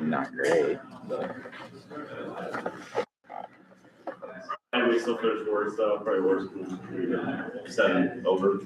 not great, but. And we still finished worse, though. Probably worse than we did 7 over.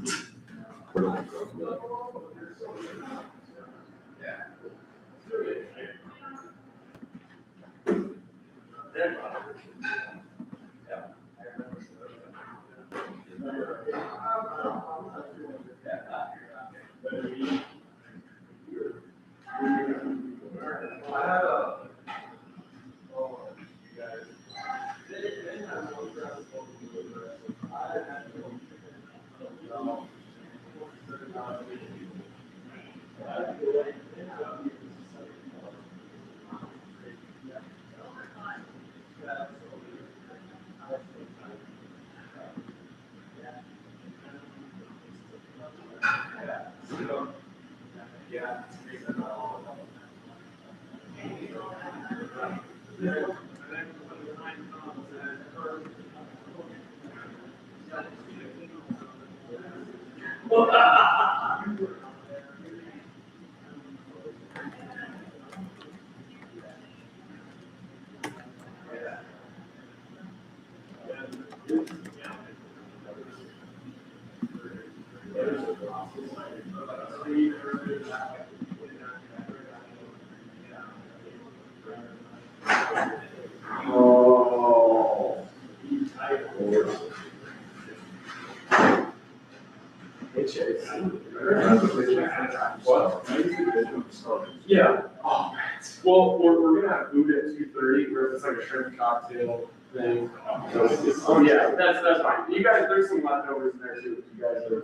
Yeah. Oh, man. Well, we're gonna have food at 2:30. It's like a shrimp cocktail thing. Oh yeah, that's fine. You guys, there's some leftovers in there too. You guys are.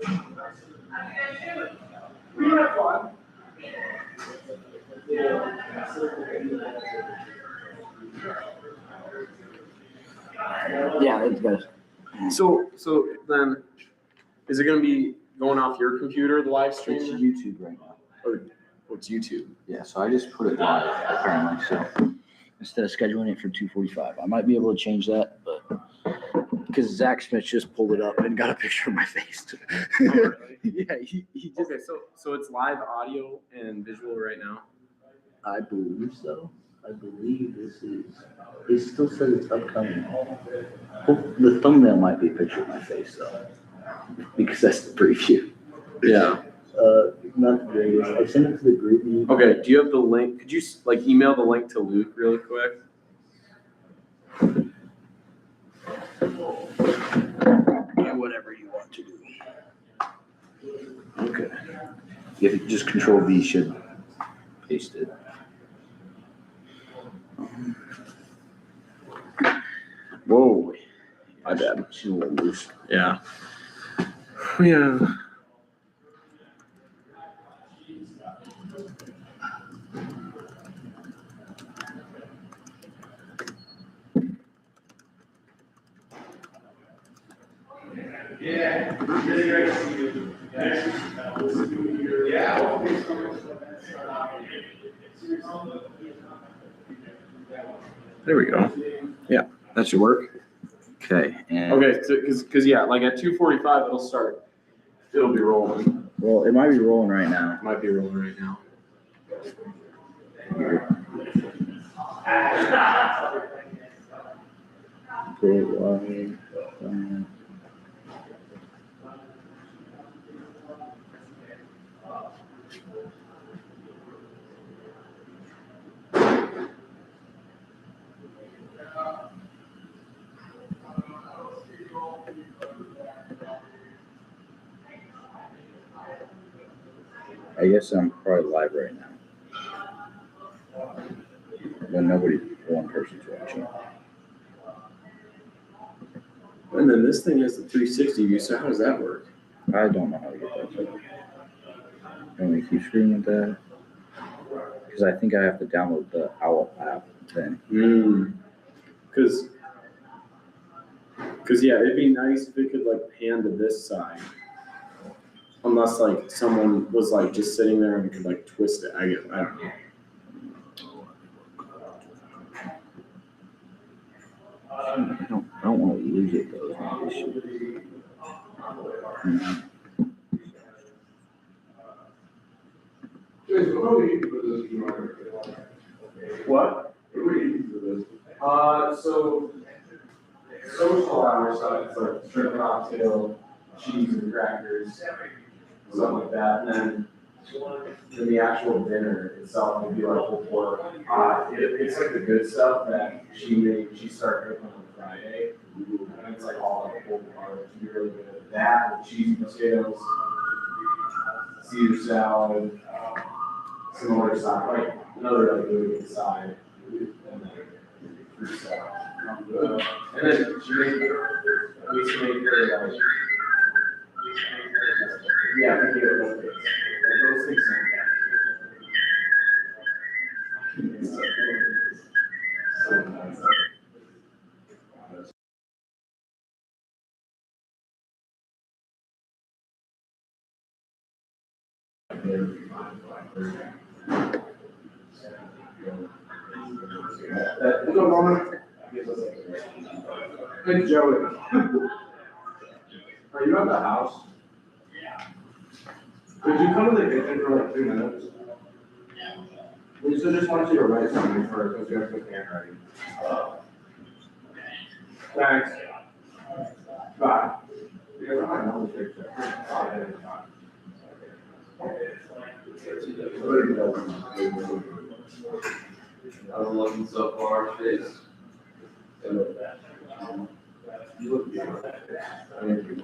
We have fun. Yeah, it's good. So then, is it gonna be going off your computer, the live stream? It's YouTube right now. Or what's YouTube? Yeah, so I just put it live apparently. So instead of scheduling it for 2:45, I might be able to change that, but because Zach Smith just pulled it up and got a picture of my face. Oh, really? Yeah, he just. Okay, so it's live audio and visual right now. I believe so. I believe this is. It still says it's upcoming. The thumbnail might be a picture of my face though, because that's the preview. Yeah. Not the greatest. I sent it to the group. Okay. Do you have the link? Could you like email the link to Luke really quick? Yeah, whatever you want to do. Okay. If you just Control V should paste it. Whoa. My bad. She's a little loose. Yeah. Yeah. Yeah. There we go. Yeah, that should work. Okay. And Okay, because yeah, like at 2:45 it'll start. It'll be rolling. well, it might be rolling right now. It might be rolling right now. Go live. I guess I'm probably live right now. But one person's watching. And then this thing has the 360 view, so how does that work? I don't know how to get that set up. You want me to keep screwing with that? Because I think I have to download the Owl app then. Because yeah, it'd be nice if it could like pan to this side. Unless like someone was like just sitting there and could like twist it. I don't know. I don't want to lose it though. Is my issue. What? What are you eating for this? So social hour stuff, it's like shrimp cocktail, cheese and crackers, something like that, and then the actual dinner itself would be like pulled pork. It's like the good stuff that she started cooking on Friday, and it's like all like pulled pork, it'd be really good. That with cheese potatoes, Caesar salad, some other side, like another like really good side, and then fruit salad. And then she made, we used to make her like, yeah, we gave her those things. Like those things like that. So nice. What's up, Mama? Hey, Joey. Are you at the house? Could you come to the kitchen for like 2 minutes? Lisa just wants you to write something for her because you have good handwriting. Thanks. Bye. Yeah, I know the picture. I'm looking so far, face. You look beautiful. Thank you.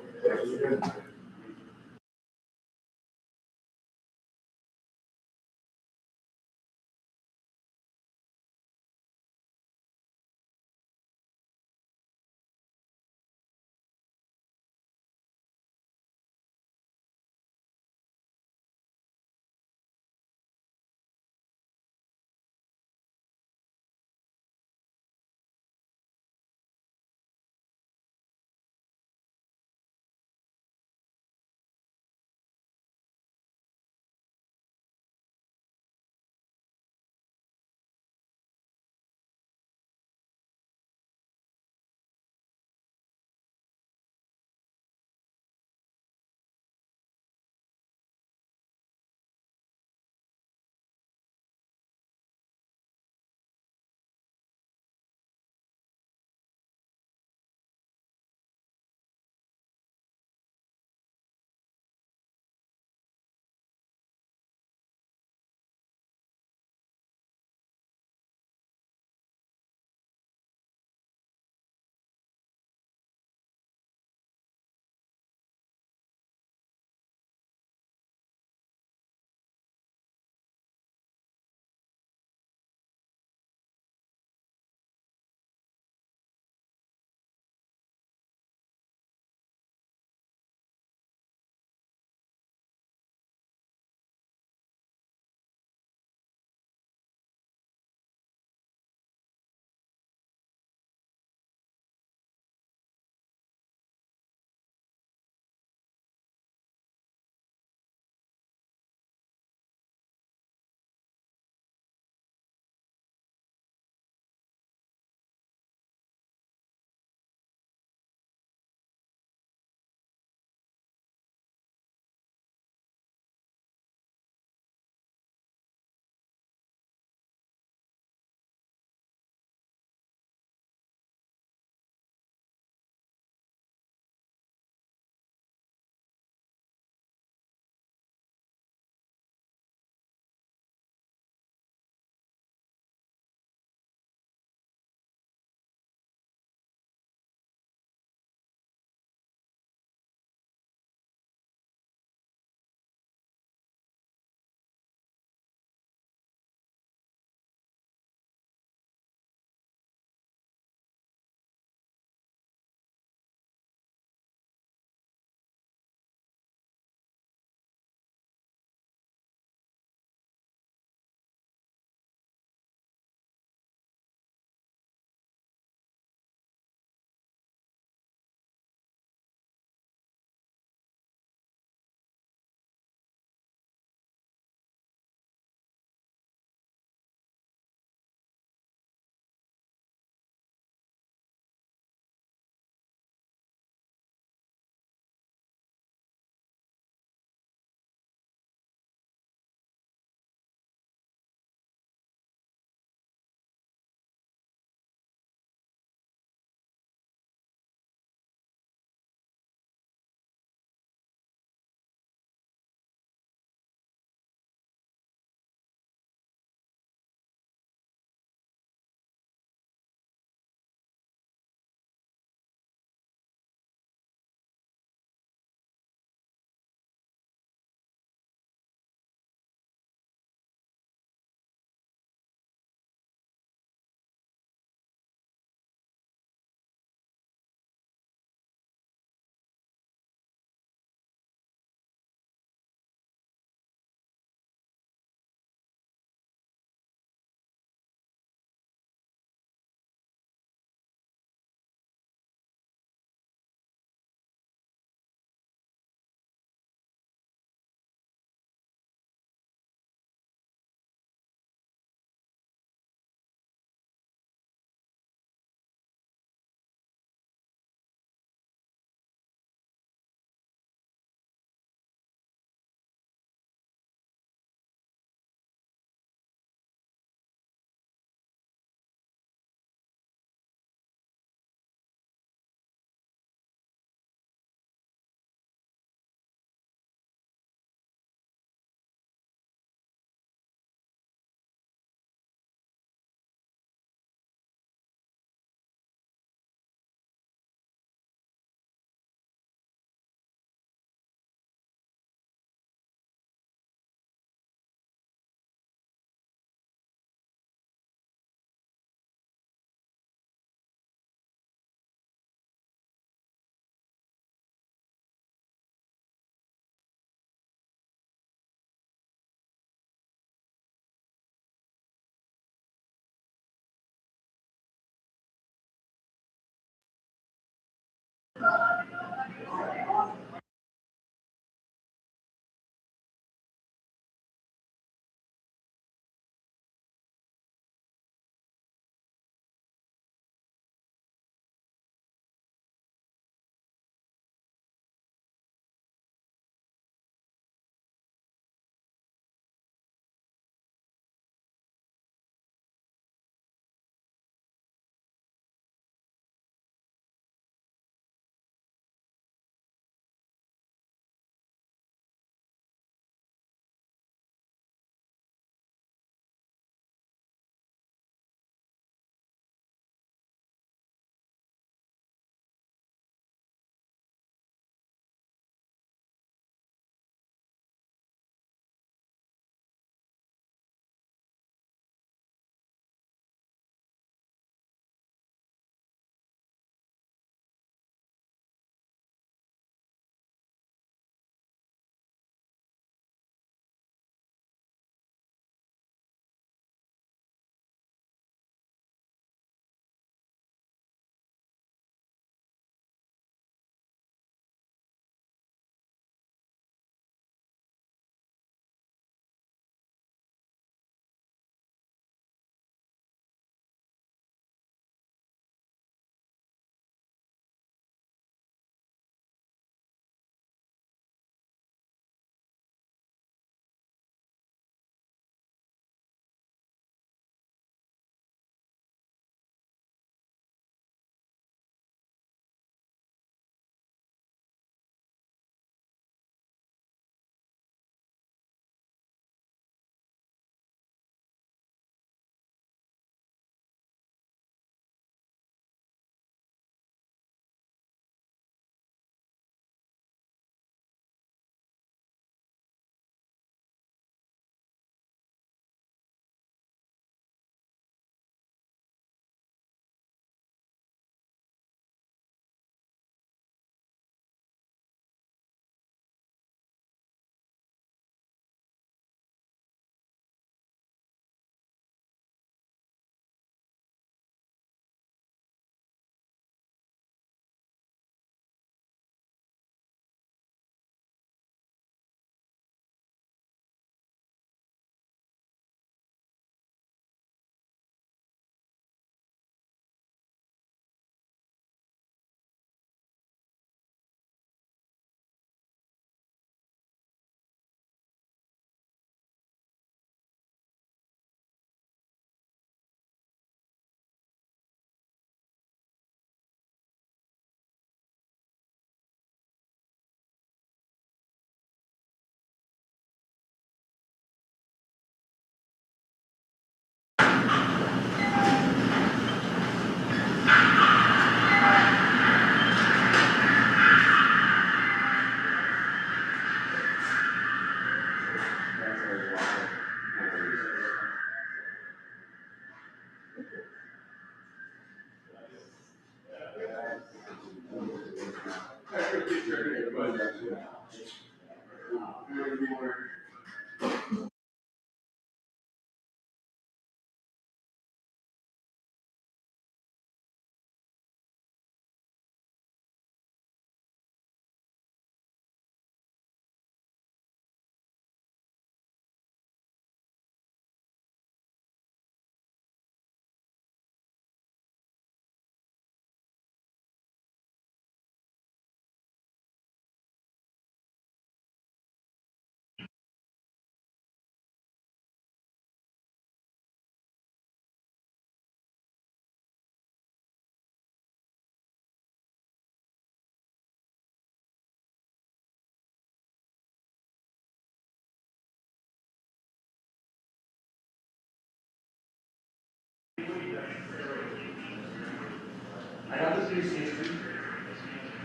I got the 360.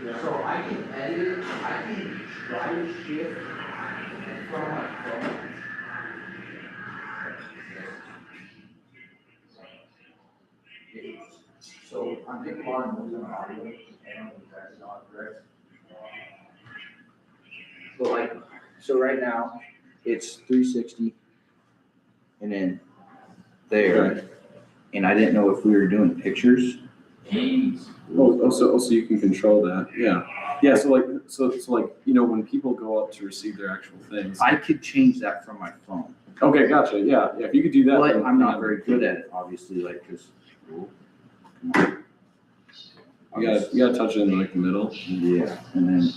Yeah. So I can edit, I can drive shift from my phone. So I'm getting a lot of moves on audio, and on the text, not correct. But like, so right now, it's 360, and then there, and I didn't know if we were doing pictures. So you can control that, yeah. Yeah, so like, you know, when people go up to receive their actual things. I could change that from my phone. Okay, gotcha, yeah, if you could do that. But then- I'm not very good at it, obviously, like, cause. You gotta touch it in like the middle. Yeah, and then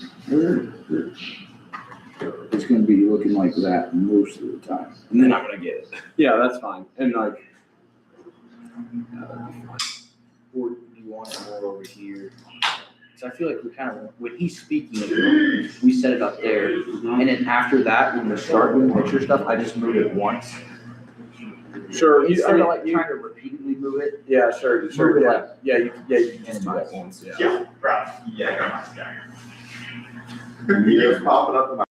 it's gonna be looking like that most of the time, and then I'm gonna get it. Yeah, that's fine, and like. Yeah, that'd be fine. Or do you want it more over here? So I feel like we kind of, when he's speaking, we set it up there, and then after that, when we start doing picture stuff, I just move it once. Sure, Instead of like trying to repeatedly move it. Yeah, sure, Move sure, it yeah, like- you can just do Minimize. that once, yeah. Yeah, right. Yeah, I got my videos popping up in my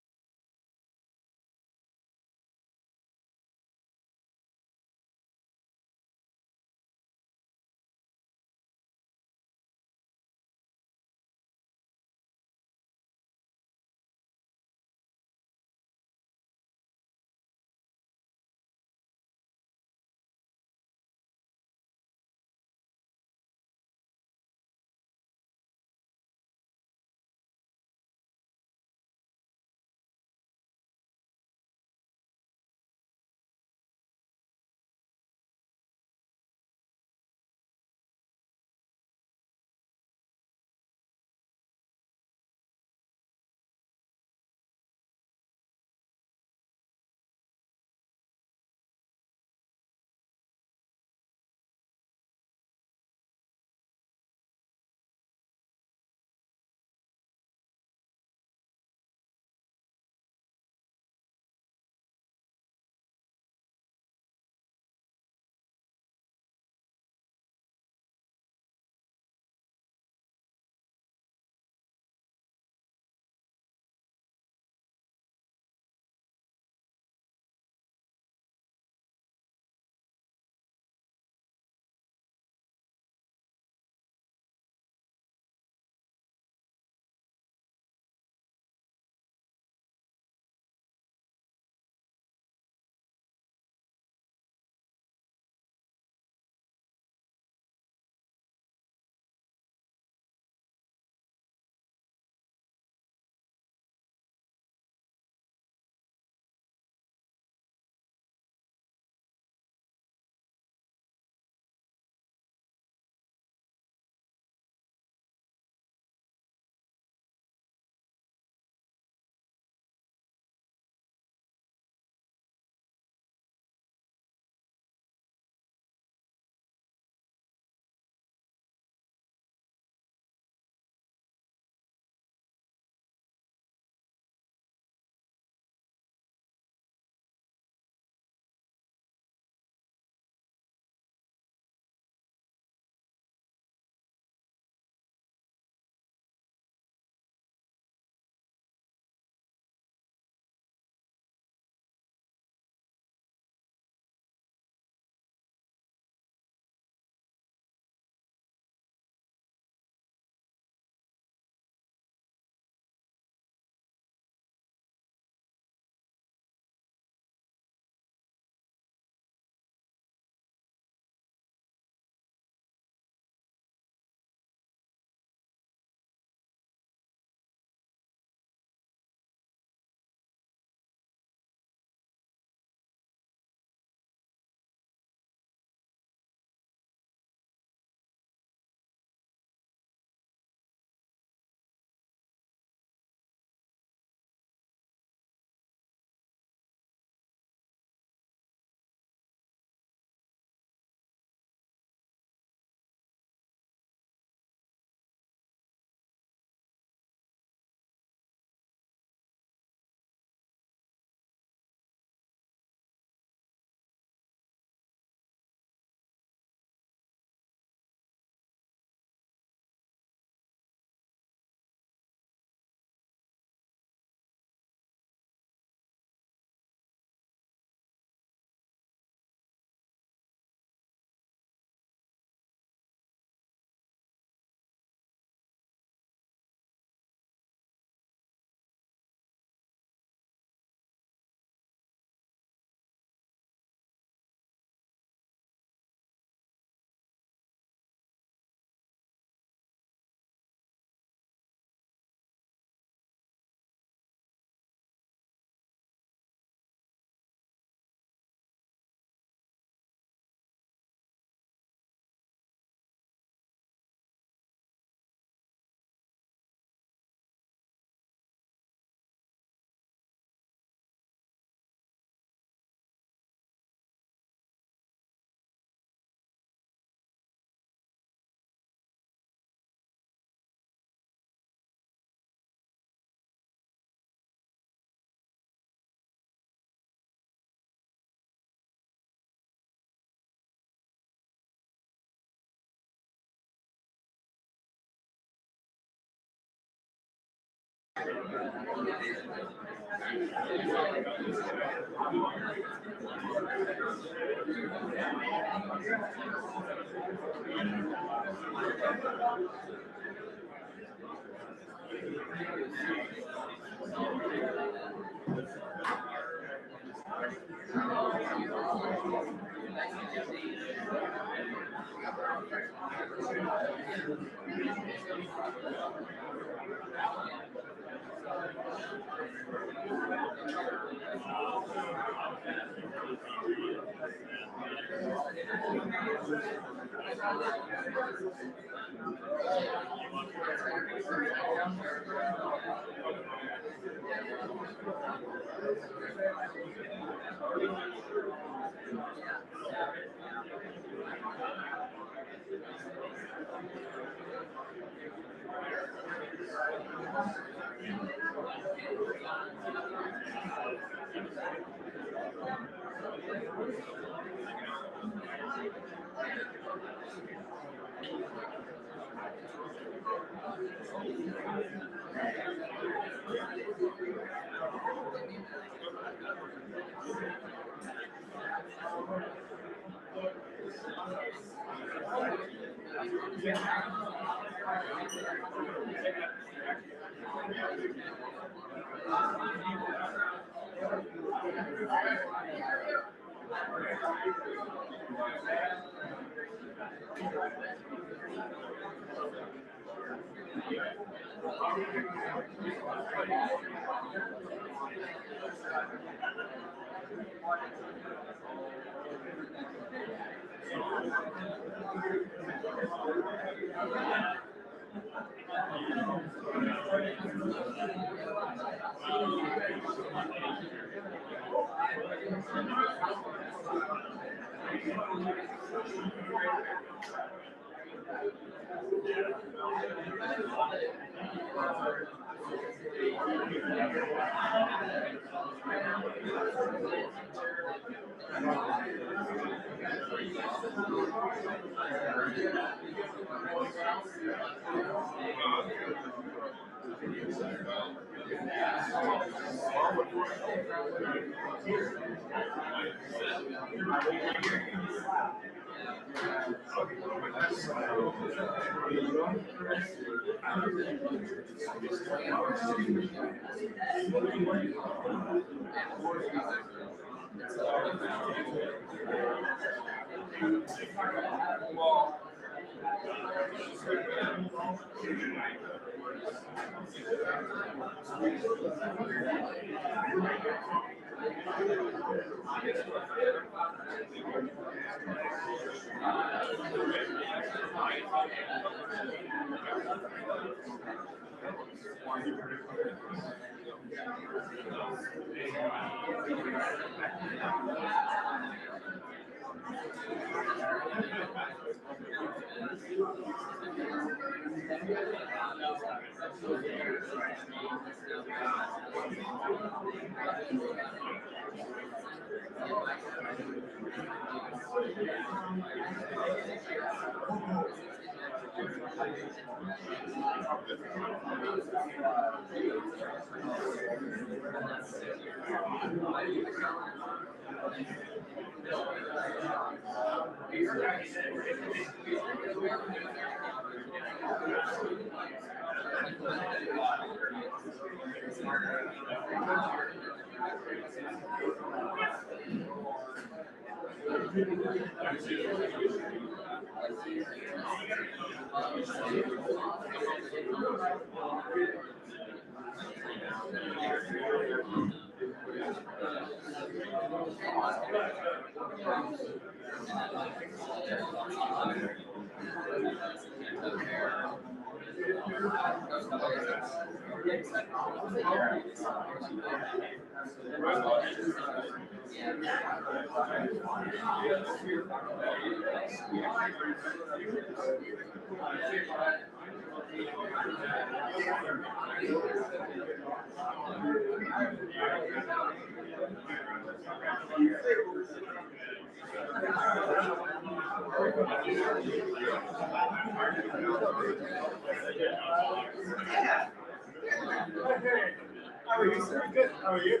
How are you, sir? Good. How are you?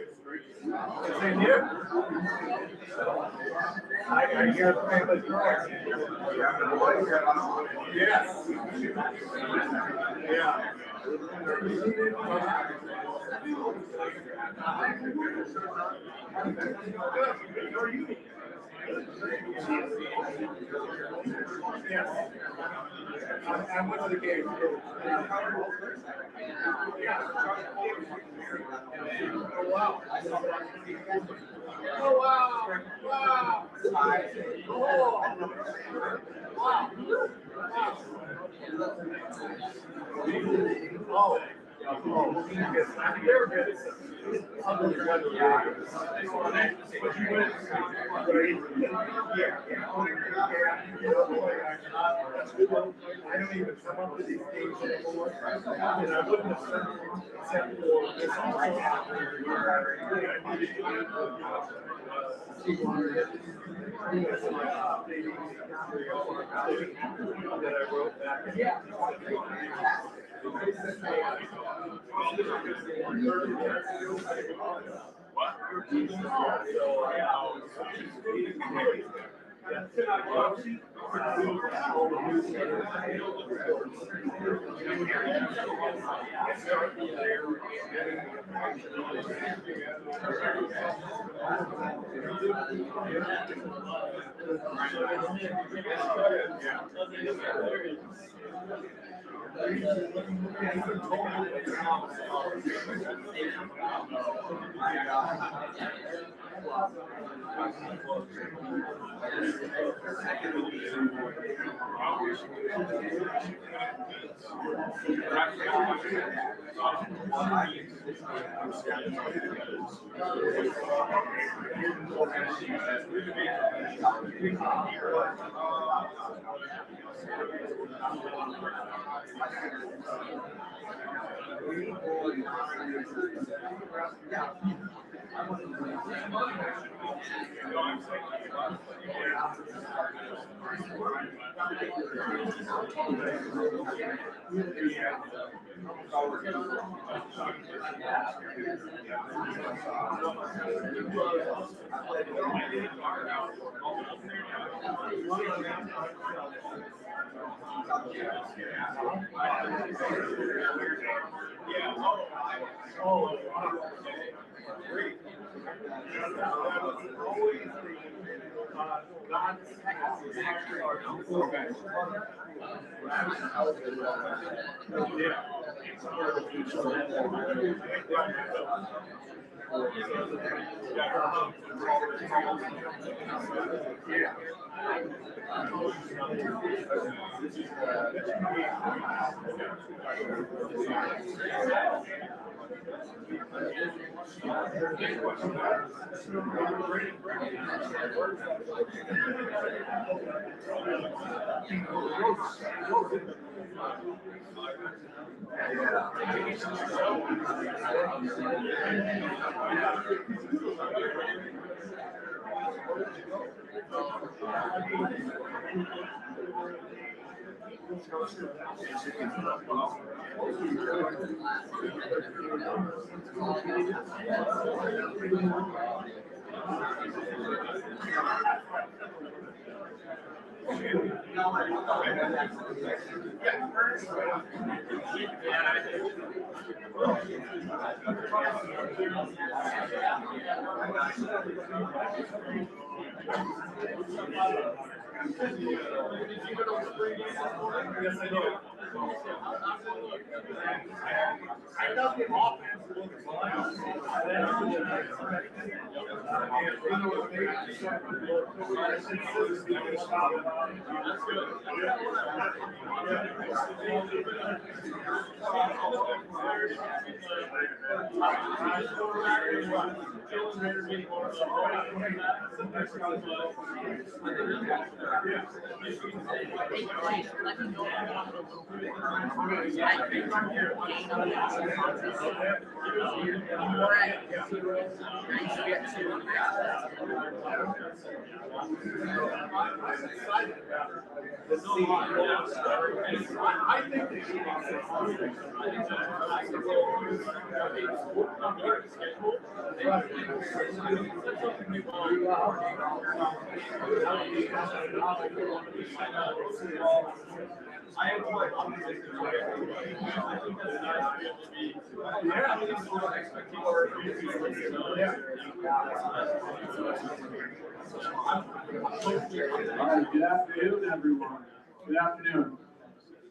Same here. I hear the family growing. Yes. Yeah. How are you? Yes. I went to the game. Oh wow. Oh wow. Wow. Oh. Oh, they're good. I don't even come up with these things anymore. And I wouldn't have said it except for this also happened. That I wrote back. Yeah. Yes, I do. I love the offense. Let me know if you want a little bit. I think I'm here gain on the nice get to the scene. I think they should All right, good afternoon, everyone. Good afternoon.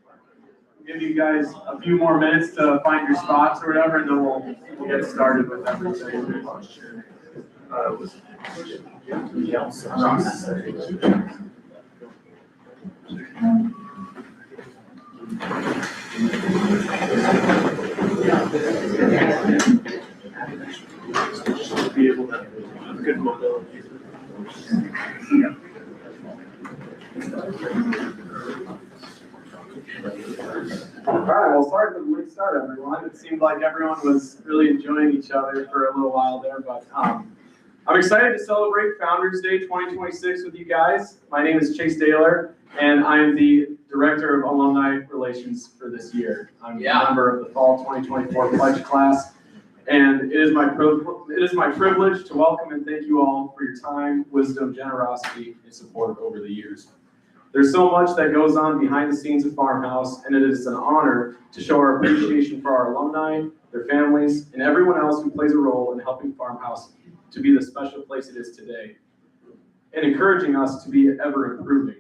I'll give you guys a few more minutes to find your spots or whatever, and then we'll get started with everything. Be able to have good mobility. All right, well, sorry for the late start, everyone. It seemed like everyone was really enjoying each other for a little while there, but I'm excited to celebrate Founders Day 2026 with you guys. My name is Chase Daler, and I'm the Director of Alumni Relations for this year. I'm a member of the Fall 2024 Pledge Class, and it is my privilege to welcome and thank you all for your time, wisdom, generosity, and support over the years. There's so much that goes on behind the scenes at FarmHouse, and it is an honor to show our appreciation for our alumni, their families, and everyone else who plays a role in helping FarmHouse to be the special place it is today, and encouraging us to be ever improving.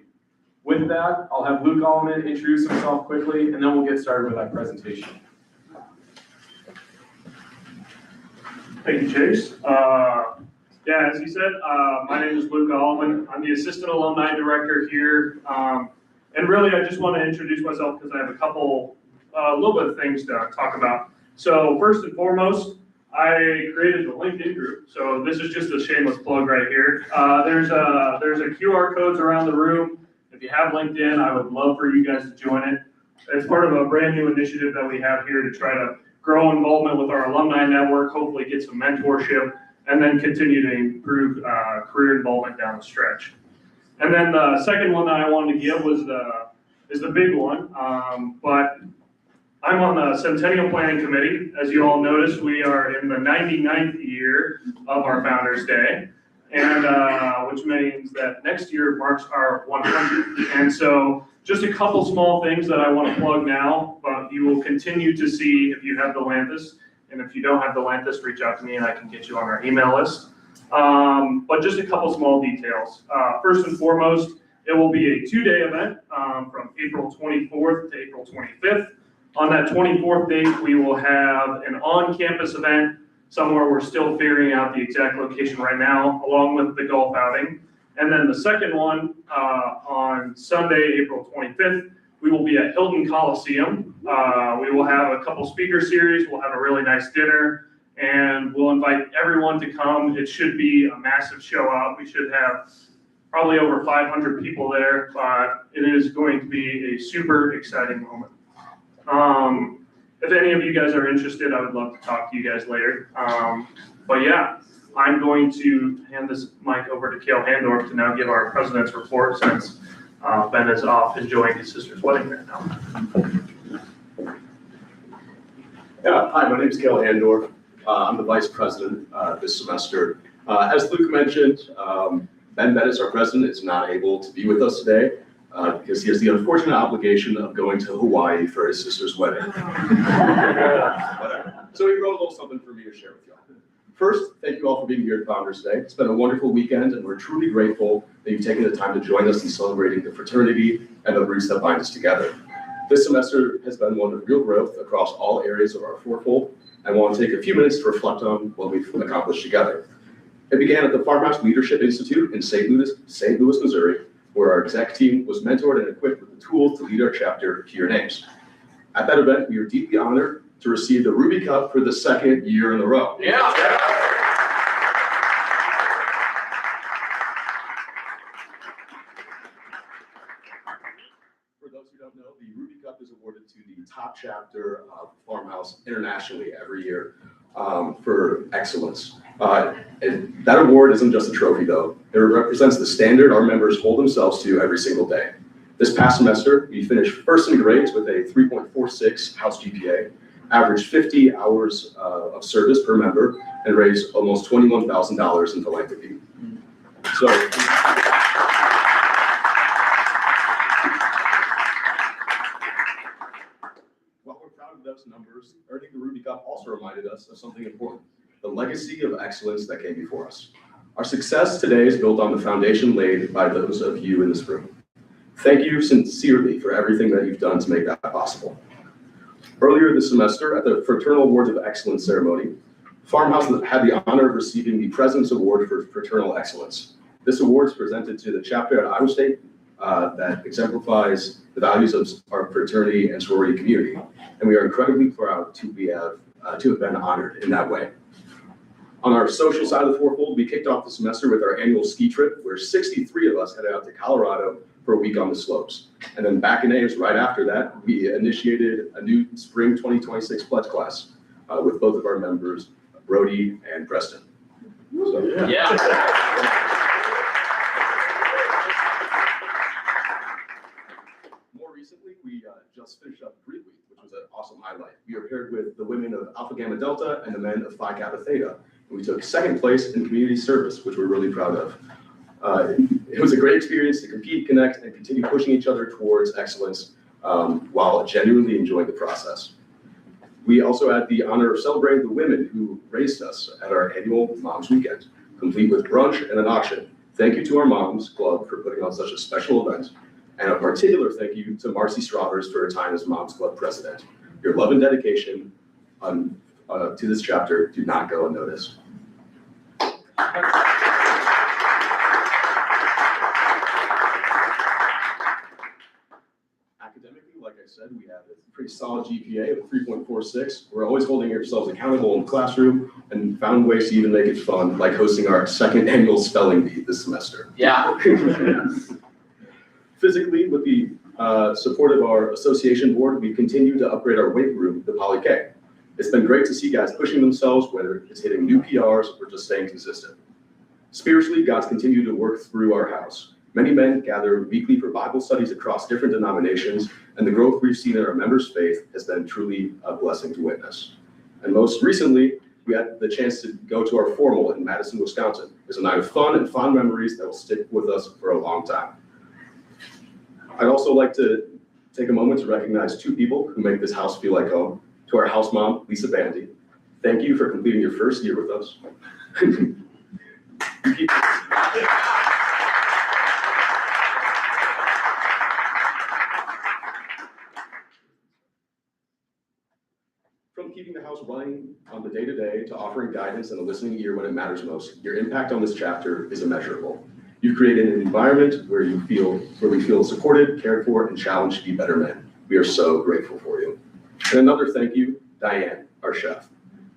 With that, I'll have Luke Allman introduce himself quickly, and then we'll get started with our presentation. Thank you, Chase. Yeah, as he said, my name is Luke Allman. I'm the Assistant Alumni Director here. And really, I just want to introduce myself because I have a little bit of things to talk about. So first and foremost, I created the LinkedIn group. So this is just a shameless plug right here. There's a QR codes around the room. If you have LinkedIn, I would love for you guys to join it. It's part of a brand new initiative that we have here to try to grow involvement with our alumni network, hopefully get some mentorship, and then continue to improve career involvement down the stretch. And then the second one that I wanted to give is the big one, but I'm on the Centennial Planning Committee. As you all noticed, we are in the 99th year of our Founders Day, and which means that next year marks our 100th. And so just a couple small things that I want to plug now, but you will continue to see if you have the Lanthus. And if you don't have the Lanthus, reach out to me and I can get you on our email list. But just a couple small details. First and foremost, it will be a 2-day event from April 24th to April 25th. On that 24th date, we will have an on-campus event somewhere we're still figuring out the exact location right now, along with the golf outing. And then the second one, on Sunday, April 25th, we will be at Hilton Coliseum. We will have a couple speaker series. We'll have a really nice dinner, and we'll invite everyone to come. It should be a massive show out. We should have probably over 500 people there, but it is going to be a super exciting moment. If any of you guys are interested, I would love to talk to you guys later. But yeah, I'm going to hand this mic over to Cale Handorf to now give our president's report, since Ben is off enjoying his sister's wedding right now. Yeah, hi, my name is Cale Handorf. I'm the vice president this semester. As Luke mentioned, Ben Bettis, our president, is not able to be with us today because he has the unfortunate obligation of going to Hawaii for his sister's wedding. So he wrote a little something for me to share with y'all. First, thank you all for being here at Founders Day. It's been a wonderful weekend, and we're truly grateful that you've taken the time to join us in celebrating the fraternity and the roots that bind us together. This semester has been one of real growth across all areas of our fourfold. I want to take a few minutes to reflect on what we've accomplished together. It began at the FarmHouse Leadership Institute in St. Louis, Missouri, where our exec team was mentored and equipped with the tools to lead our chapter to your names. At that event, we are deeply honored to receive the Ruby Cup for the second year in a row. Yeah. For those who don't know, the Ruby Cup is awarded to the top chapter of FarmHouse internationally every year for excellence. And that award isn't just a trophy, though. It represents the standard our members hold themselves to every single day. This past semester, we finished first in grades with a 3.46 house GPA, averaged 50 hours of service per member, and raised almost $21,000 in philanthropy. So, while we're proud of those numbers, earning the Ruby Cup also reminded us of something important: the legacy of excellence that came before us. Our success today is built on the foundation laid by those of you in this room. Thank you sincerely for everything that you've done to make that possible. Earlier this semester, at the Fraternal Awards of Excellence ceremony, FarmHouse had the honor of receiving the President's Award for Fraternal Excellence. This award is presented to the chapter at Iowa State that exemplifies the values of our fraternity and sorority community, and we are incredibly proud to have been honored in that way. On our social side of the fourfold, we kicked off the semester with our annual ski trip, where 63 of us headed out to Colorado for a week on the slopes. And then back in Ames, right after that, we initiated a new spring 2026 pledge class with both of our members, Brody and Preston. So, More recently, we just finished up Greek Week, which was an awesome highlight. We were paired with the women of Alpha Gamma Delta and the men of Phi Kappa Theta. And we took second place in community service, which we're really proud of. It was a great experience to compete, connect, and continue pushing each other towards excellence while genuinely enjoying the process. We also had the honor of celebrating the women who raised us at our annual Moms Weekend, complete with brunch and an auction. Thank you to our Moms Club for putting on such a special event. And a particular thank you to Marcy Strawvers for her time as Moms Club president. Your love and dedication to this chapter do not go unnoticed. Academically, like I said, we have a pretty solid GPA of 3.46. We're always holding ourselves accountable in the classroom and found ways to even make it fun, like hosting our second annual spelling bee this semester. Yeah. Physically, with the support of our association board, we continue to upgrade our weight room, the Poly K. It's been great to see guys pushing themselves, whether it's hitting new PRs or just staying consistent. Spiritually, God's continued to work through our house. Many men gather weekly for Bible studies across different denominations, and the growth we've seen in our members' faith has been truly a blessing to witness. And most recently, we had the chance to go to our formal in Madison, Wisconsin. It's a night of fun and fond memories that will stick with us for a long time. I'd also like to take a moment to recognize two people who make this house feel like home. To our house mom, Lisa Bandy. Thank you for completing your first year with us. From keeping the house running on the day-to-day to offering guidance and a listening ear when it matters most, your impact on this chapter is immeasurable. You've created an environment where we feel supported, cared for, and challenged to be better men. We are so grateful for you. And another thank you, Diane, our chef.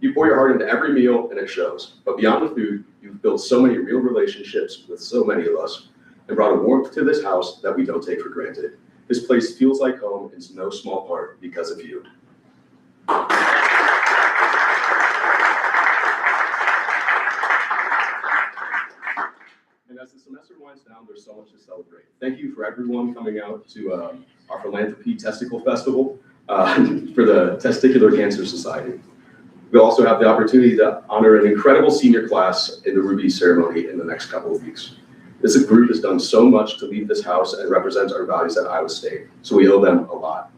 You pour your heart into every meal and it shows. But beyond the food, you've built so many real relationships with so many of us and brought a warmth to this house that we don't take for granted. This place feels like home in no small part because of you. And as the semester winds down, there's so much to celebrate. Thank you for everyone coming out to our Philanthropy Testicle Festival for the Testicular Cancer Society. We'll also have the opportunity to honor an incredible senior class in the Ruby ceremony in the next couple of weeks. This group has done so much to lead this house and represent our values at Iowa State, so we owe them a lot.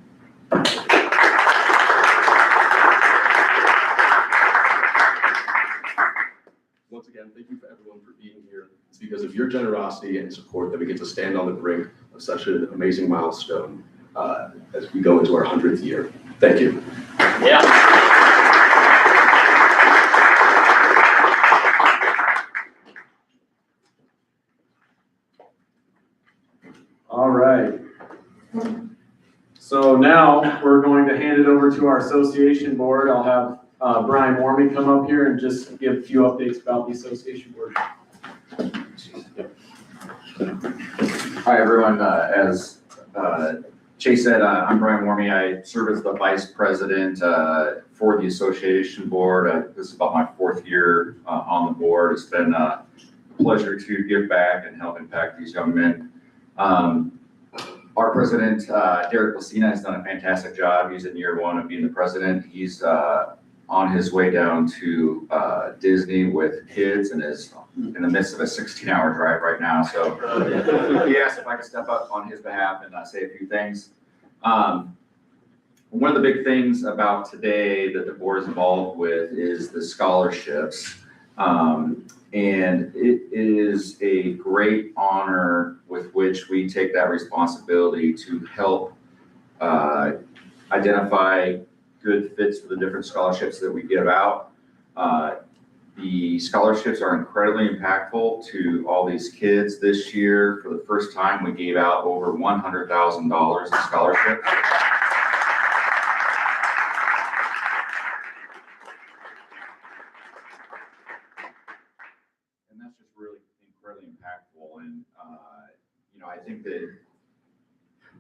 Once again, thank you for everyone for being here. It's because of your generosity and support that we get to stand on the brink of such an amazing milestone as we go into our 100th year. Thank you. Yeah. All right. So now we're going to hand it over to our association board. I'll have Brian Warmy come up here and just give a few updates about the association board. Hi, everyone. As Chase said, I'm Brian Warmy. I serve as the vice president for the association board. This is about my 4th year on the board. It's been a pleasure to give back and help impact these young men. Our president, Derek Lucina, has done a fantastic job. He's in year 1 of being the president. He's on his way down to Disney with kids and is in the midst of a 16-hour drive right now. So he asked if I could step up on his behalf and say a few things. One of the big things about today that the board is involved with is the scholarships. And it is a great honor with which we take that responsibility to help identify good fits for the different scholarships that we give out. The scholarships are incredibly impactful to all these kids. This year, for the first time, we gave out over $100,000 in scholarships. And that's just really incredibly impactful. And, I think that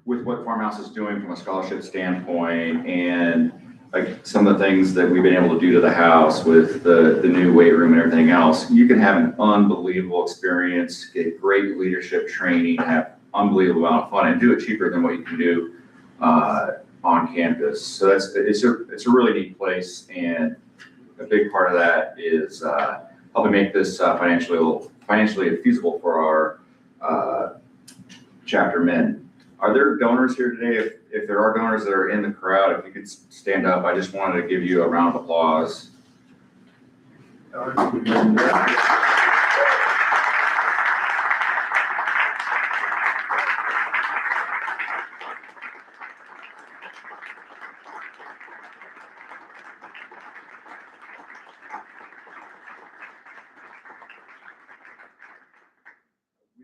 with what FarmHouse is doing from a scholarship standpoint and like some of the things that we've been able to do to the house with the new weight room and everything else, you can have an unbelievable experience, get great leadership training, have unbelievable amount of fun, and do it cheaper than what you can do on campus. So it's a really neat place, and a big part of that is helping make this financially feasible for our chapter men. Are there donors here today? If there are donors that are in the crowd, if you could stand up, I just wanted to give you a round of applause. We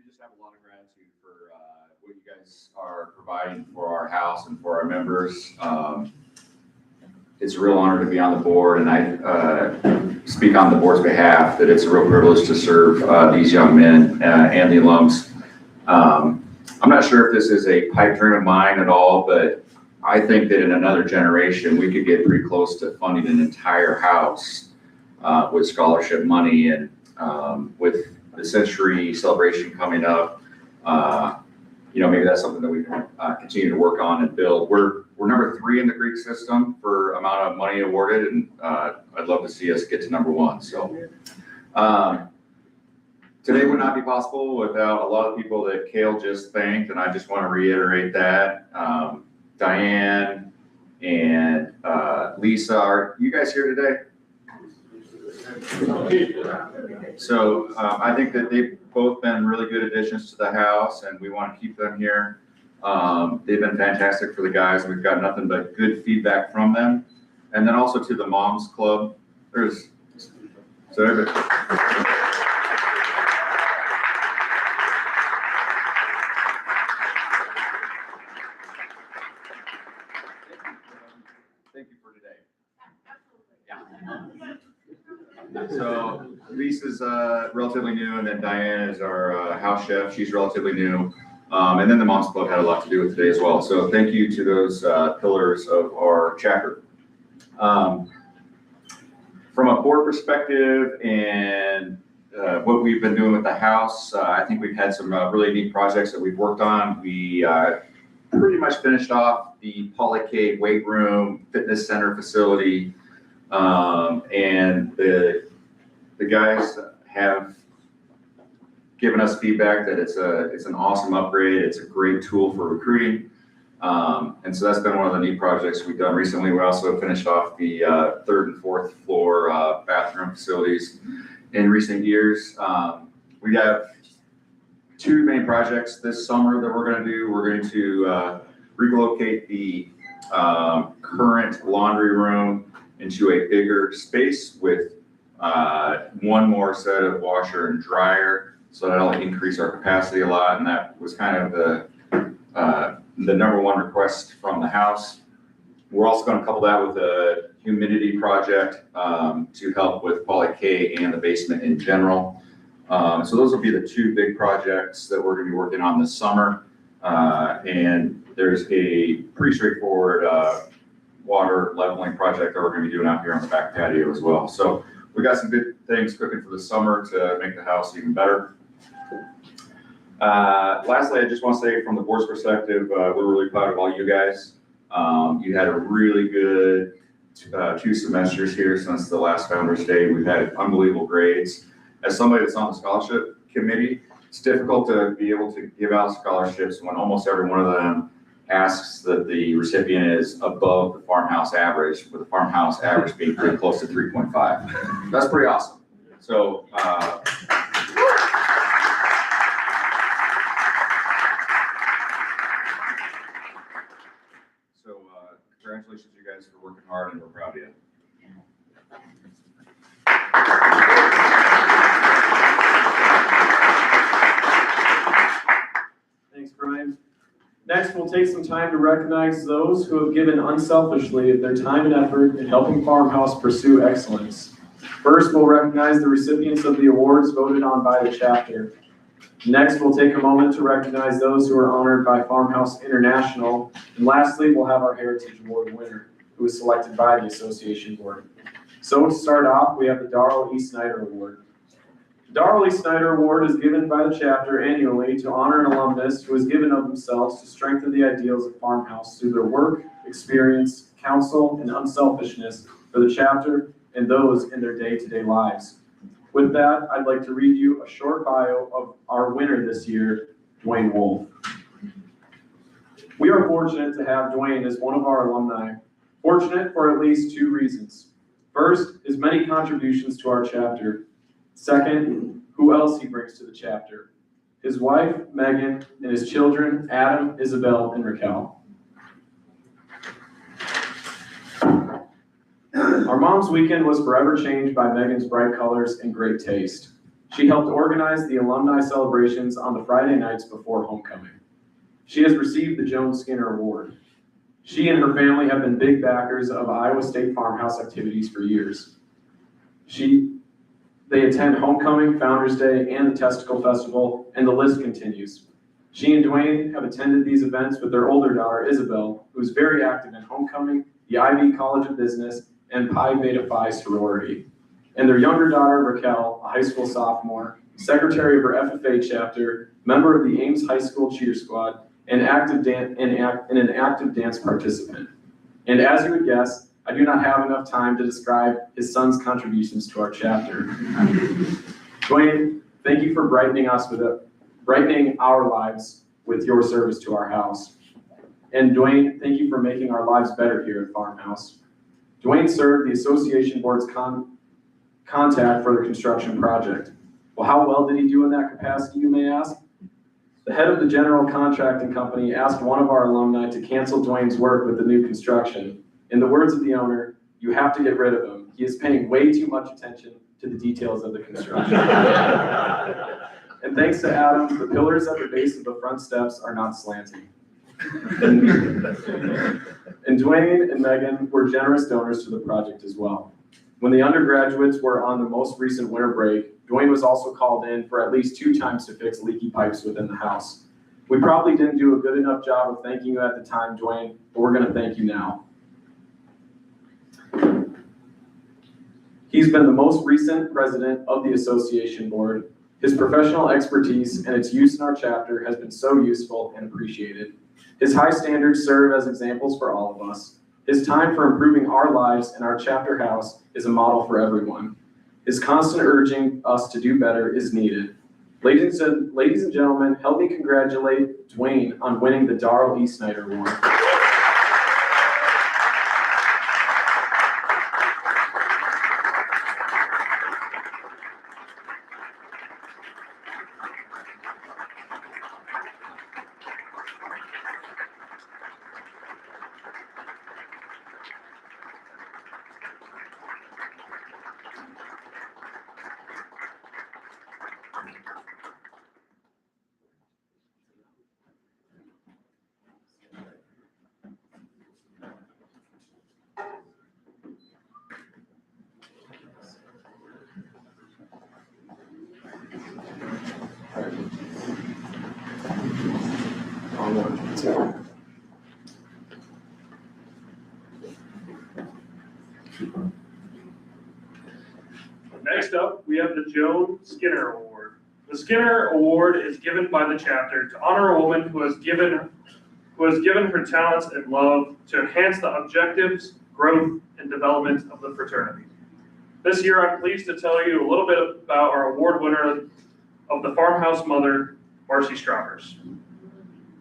just have a lot of gratitude for what you guys are providing for our house and for our members. It's a real honor to be on the board, and I speak on the board's behalf that it's a real privilege to serve these young men and the alums. I'm not sure if this is a pipe dream of mine at all, but I think that in another generation, we could get pretty close to funding an entire house with scholarship money. And with the century celebration coming up, maybe that's something that we can continue to work on and build. We're number 3 in the Greek system for amount of money awarded, and I'd love to see us get to number 1. So today would not be possible without a lot of people that Kale just thanked, and I just want to reiterate that. Diane and Lisa, are you guys here today? So I think that they've both been really good additions to the house, and we want to keep them here. They've been fantastic for the guys. We've got nothing but good feedback from them. And then also to the Moms Club. Thank you for today. So Lisa's relatively new, and then Diane is our house chef. She's relatively new. And then the Moms Club had a lot to do with today as well. So thank you to those pillars of our chapter. From a board perspective and what we've been doing with the house, I think we've had some really neat projects that we've worked on. We pretty much finished off the Poly-K weight room fitness center facility. And the guys have given us feedback that it's an awesome upgrade. It's a great tool for recruiting. And so that's been one of the neat projects we've done recently. We also finished off the 3rd and 4th floor bathroom facilities in recent years. We have 2 main projects this summer that we're going to do. We're going to relocate the current laundry room into a bigger space with 1 more set of washer and dryer. So that'll increase our capacity a lot, and that was kind of the number 1 request from the house. We're also going to couple that with a humidity project to help with Poly-K and the basement in general. So those will be the 2 big projects that we're going to be working on this summer. And there's a pretty straightforward water leveling project that we're going to be doing out here on the back patio as well. So we got some good things cooking for the summer to make the house even better. Lastly, I just want to say from the board's perspective, we're really proud of all you guys. You had a really good 2 semesters here since the last Founders Day. We've had unbelievable grades. As somebody that's on the scholarship committee, it's difficult to be able to give out scholarships when almost every one of them asks that the recipient is above the farmhouse average, with the farmhouse average being pretty close to 3.5. That's pretty awesome. So, congratulations, you guys, for working hard, and we're proud of you. Thanks, Brian. Next, we'll take some time to recognize those who have given unselfishly of their time and effort in helping Farmhouse pursue excellence. First, we'll recognize the recipients of the awards voted on by the chapter. Next, we'll take a moment to recognize those who are honored by Farmhouse International. And lastly, we'll have our Heritage Award winner, who was selected by the Association Board. So to start off, we have the Darrell E. Snyder Award. The Darrell E. Snyder Award is given by the chapter annually to honor an alumnus who has given of themselves to strengthen the ideals of Farmhouse through their work, experience, counsel, and unselfishness for the chapter and those in their day-to-day lives. With that, I'd like to read you a short bio of our winner this year, Dwayne Wolf. We are fortunate to have Dwayne as one of our alumni. Fortunate for at least 2 reasons. First, his many contributions to our chapter. Second, who else he brings to the chapter. His wife, Megan, and his children, Adam, Isabel, and Raquel. Our mom's weekend was forever changed by Megan's bright colors and great taste. She helped organize the alumni celebrations on the Friday nights before homecoming. She has received the Jones Skinner Award. She and her family have been big backers of Iowa State Farmhouse activities for years. They attend Homecoming, Founders Day, and the Testicle Festival, and the list continues. She and Dwayne have attended these events with their older daughter, Isabel, who is very active in Homecoming, the Ivy College of Business, and Pi Beta Phi sorority. And their younger daughter, Raquel, a high school sophomore, secretary of her FFA chapter, member of the Ames High School cheer squad, and an active dance participant. And as you would guess, I do not have enough time to describe his son's contributions to our chapter. Dwayne, thank you for brightening our lives with your service to our house. And Dwayne, thank you for making our lives better here at Farmhouse. Dwayne served the association board's contact for the construction project. Well, how well did he do in that capacity, you may ask? The head of the general contracting company asked one of our alumni to cancel Dwayne's work with the new construction. In the words of the owner, "You have to get rid of him. He is paying way too much attention to the details of the construction." And thanks to Adam, the pillars at the base of the front steps are not slanting. And Dwayne and Megan were generous donors to the project as well. When the undergraduates were on the most recent winter break, Dwayne was also called in for at least 2 times to fix leaky pipes within the house. We probably didn't do a good enough job of thanking you at the time, Dwayne, but we're going to thank you now. He's been the most recent president of the association board. His professional expertise and its use in our chapter has been so useful and appreciated. His high standards serve as examples for all of us. His time for improving our lives and our chapter house is a model for everyone. His constant urging us to do better is needed. Ladies and gentlemen, help me congratulate Dwayne on winning the Darrell E. Snyder Award. Next up, we have the Jones Skinner Award. The Skinner Award is given by the chapter to honor a woman who has given her talents and love to enhance the objectives, growth, and development of the fraternity. This year, I'm pleased to tell you a little bit about our award winner of the Farmhouse Mother, Marcy Stravers.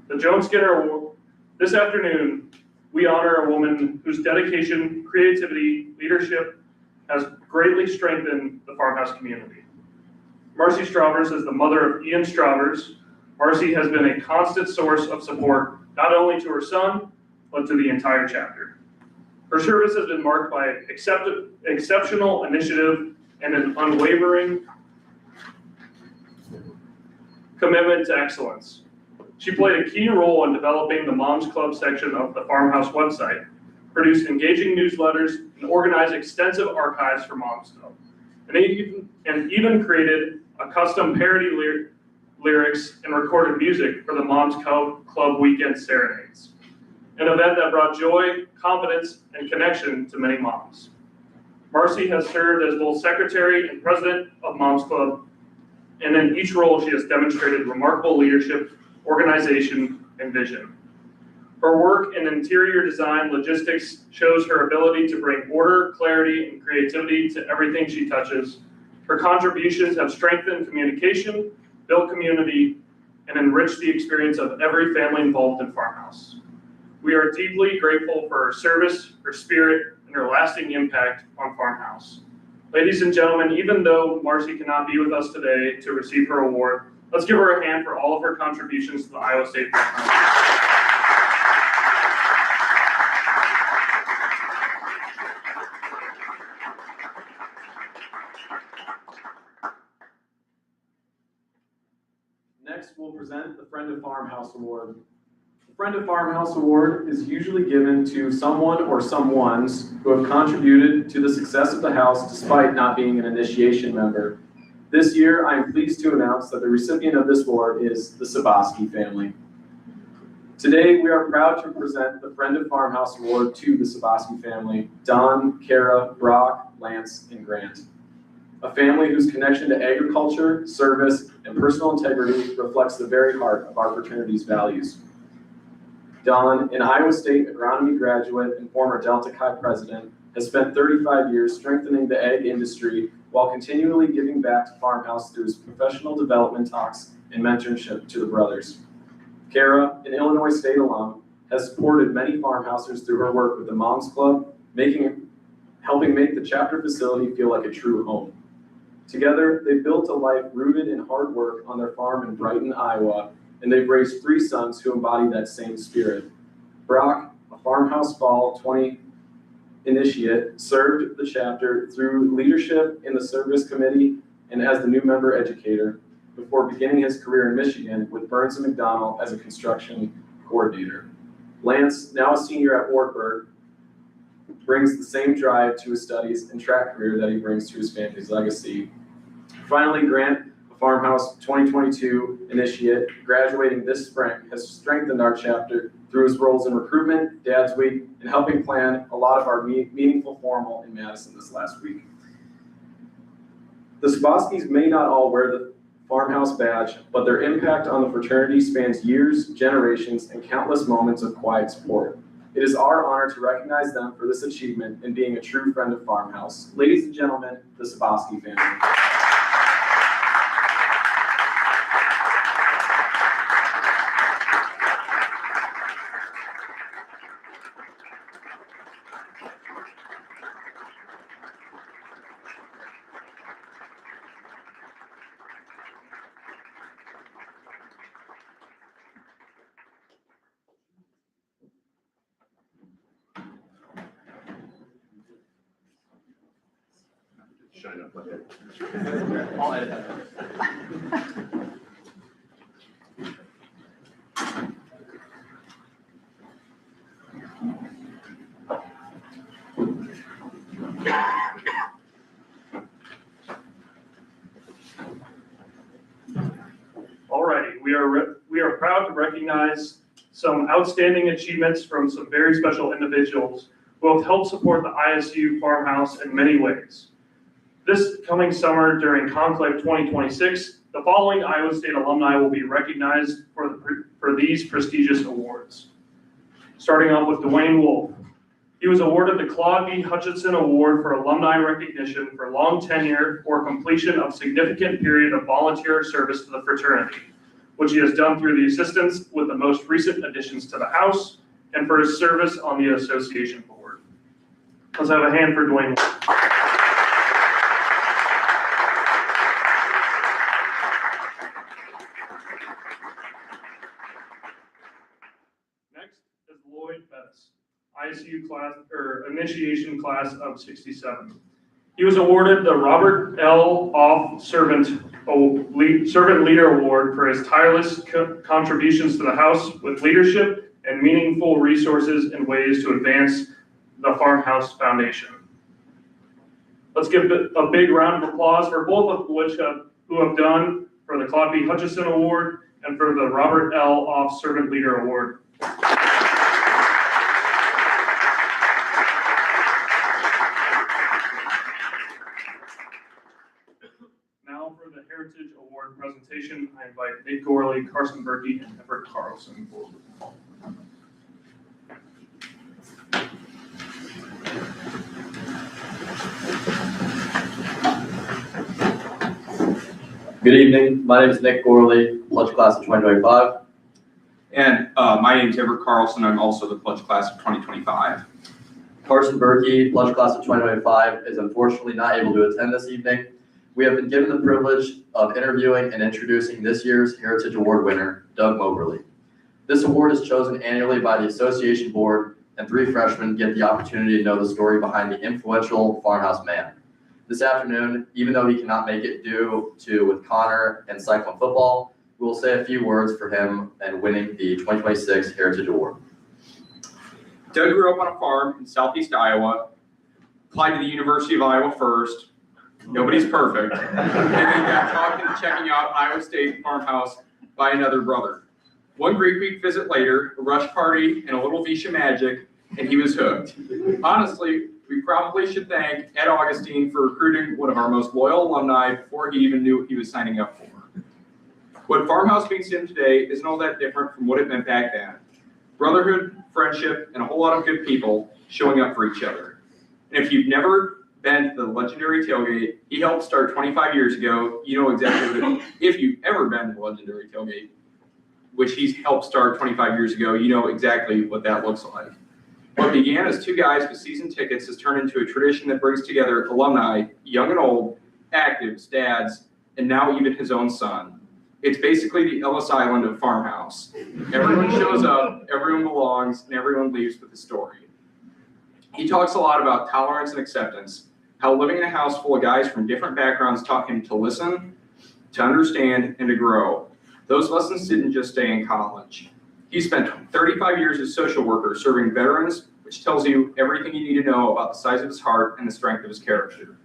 The Joan Skinner Award. This afternoon, we honor a woman whose dedication, creativity, leadership has greatly strengthened the farmhouse community. Marcy Stravers is the mother of Ian Stravers. Marcy has been a constant source of support, not only to her son, but to the entire chapter. Her service has been marked by exceptional initiative and an unwavering commitment to excellence. She played a key role in developing the Moms Club section of the Farmhouse website, produced engaging newsletters, and organized extensive archives for Moms Club, and even created a custom parody lyrics and recorded music for the Moms Club Weekend Serenades, an event that brought joy, confidence, and connection to many moms. Marcy has served as both secretary and president of Moms Club, and in each role she has demonstrated remarkable leadership, organization, and vision. Her work in interior design logistics shows her ability to bring order, clarity, and creativity to everything she touches. Her contributions have strengthened communication, built community, and enriched the experience of every family involved in Farmhouse. We are deeply grateful for her service, her spirit, and her lasting impact on Farmhouse. Ladies and gentlemen, even though Marcy cannot be with us today to receive her award, let's give her a hand for all of her contributions to the Iowa State Farmhouse. Next, we'll present the Friend of Farmhouse Award. The Friend of Farmhouse Award is usually given to someone or someones who have contributed to the success of the house despite not being an initiation member. This year, I am pleased to announce that the recipient of this award is the Saboski family. Today, we are proud to present the Friend of Farmhouse Award to the Saboski family, Don, Kara, Brock, Lance, and Grant. A family whose connection to agriculture, service, and personal integrity reflects the very heart of our fraternity's values. Don, an Iowa State agronomy graduate and former Delta Chi president, has spent 35 years strengthening the ag industry while continually giving back to Farmhouse through his professional development talks and mentorship to the brothers. Kara, an Illinois State alum, has supported many farmhousers through her work with the Moms Club, helping make the chapter facility feel like a true home. Together, they've built a life rooted in hard work on their farm in Brighton, Iowa, and they've raised 3 sons who embody that same spirit. Brock, a Farmhouse Fall 20 initiate, served the chapter through leadership in the service committee and as the new member educator before beginning his career in Michigan with Burns & McDonnell as a construction coordinator. Lance, now a senior at Wartburg, brings the same drive to his studies and track career that he brings to his family's legacy. Finally, Grant, a Farmhouse 2022 initiate, graduating this spring, has strengthened our chapter through his roles in recruitment, Dad's Week, and helping plan a lot of our meaningful formal in Madison this last week. The Saboskis may not all wear the Farmhouse badge, but their impact on the fraternity spans years, generations, and countless moments of quiet support. It is our honor to recognize them for this achievement and being a true friend of Farmhouse. Ladies and gentlemen, the Saboski family. Shine up like it. I'll edit that. Alrighty, we are proud to recognize some outstanding achievements from some very special individuals who have helped support the ISU Farmhouse in many ways. This coming summer during Conclave 2026, The following Iowa State alumni will be recognized for these prestigious awards. Starting off with Dwayne Wolf. He was awarded the Claude B. Hutchinson Award for alumni recognition for long tenure or completion of significant period of volunteer service to the fraternity, which he has done through the assistance with the most recent additions to the House and for his service on the association board. Let's have a hand for Dwayne Wolf. Next is Lloyd Bettis, ICU class or initiation class of 67. He was awarded the Robert L. Off Servant Leader Award for his tireless contributions to the House with leadership and meaningful resources and ways to advance the FarmHouse Foundation. Let's give a big round of applause for both of which who have done for the Claude B. Hutchinson Award and for the Robert L. Off Servant Leader Award. Now for the Heritage Award presentation, I invite Nick Gorley, Carson Berkey, and Everett Carlson forward. Good evening. My name is Nick Gorley, Pledge Class of 2025. And my name is Everett Carlson. I'm also the Pledge Class of 2025. Carson Berkey, Pledge Class of 2025, is unfortunately not able to attend this evening. We have been given the privilege of interviewing and introducing this year's Heritage Award winner, Doug Moberly. This award is chosen annually by the association board, and 3 freshmen get the opportunity to know the story behind the influential farmhouse man. This afternoon, even though he cannot make it due to with Connor and cycling football, we will say a few words for him and winning the 2026 Heritage Award. Doug grew up on a farm in southeast Iowa, applied to the University of Iowa first. Nobody's perfect. And then got talked into checking out Iowa State Farmhouse by another brother. One Greek week visit later, a rush party, and a little Visha magic, and he was hooked. Honestly, we probably should thank Ed Augustine for recruiting one of our most loyal alumni before he even knew what he was signing up for. What Farmhouse means to him today isn't all that different from what it meant back then. Brotherhood, friendship, and a whole lot of good people showing up for each other. And if you've never been to the legendary tailgate he helped start 25 years ago, you know exactly what it is. If you've ever been to the legendary tailgate, which he's helped start 25 years ago, you know exactly what that looks like. What began as 2 guys with season tickets has turned into a tradition that brings together alumni, young and old, actives, dads, and now even his own son. It's basically the Ellis Island of Farmhouse. Everyone shows up, everyone belongs, and everyone leaves with a story. He talks a lot about tolerance and acceptance, how living in a house full of guys from different backgrounds taught him to listen, to understand, and to grow. Those lessons didn't just stay in college. He spent 35 years as a social worker serving veterans, which tells you everything you need to know about the size of his heart and the strength of his character.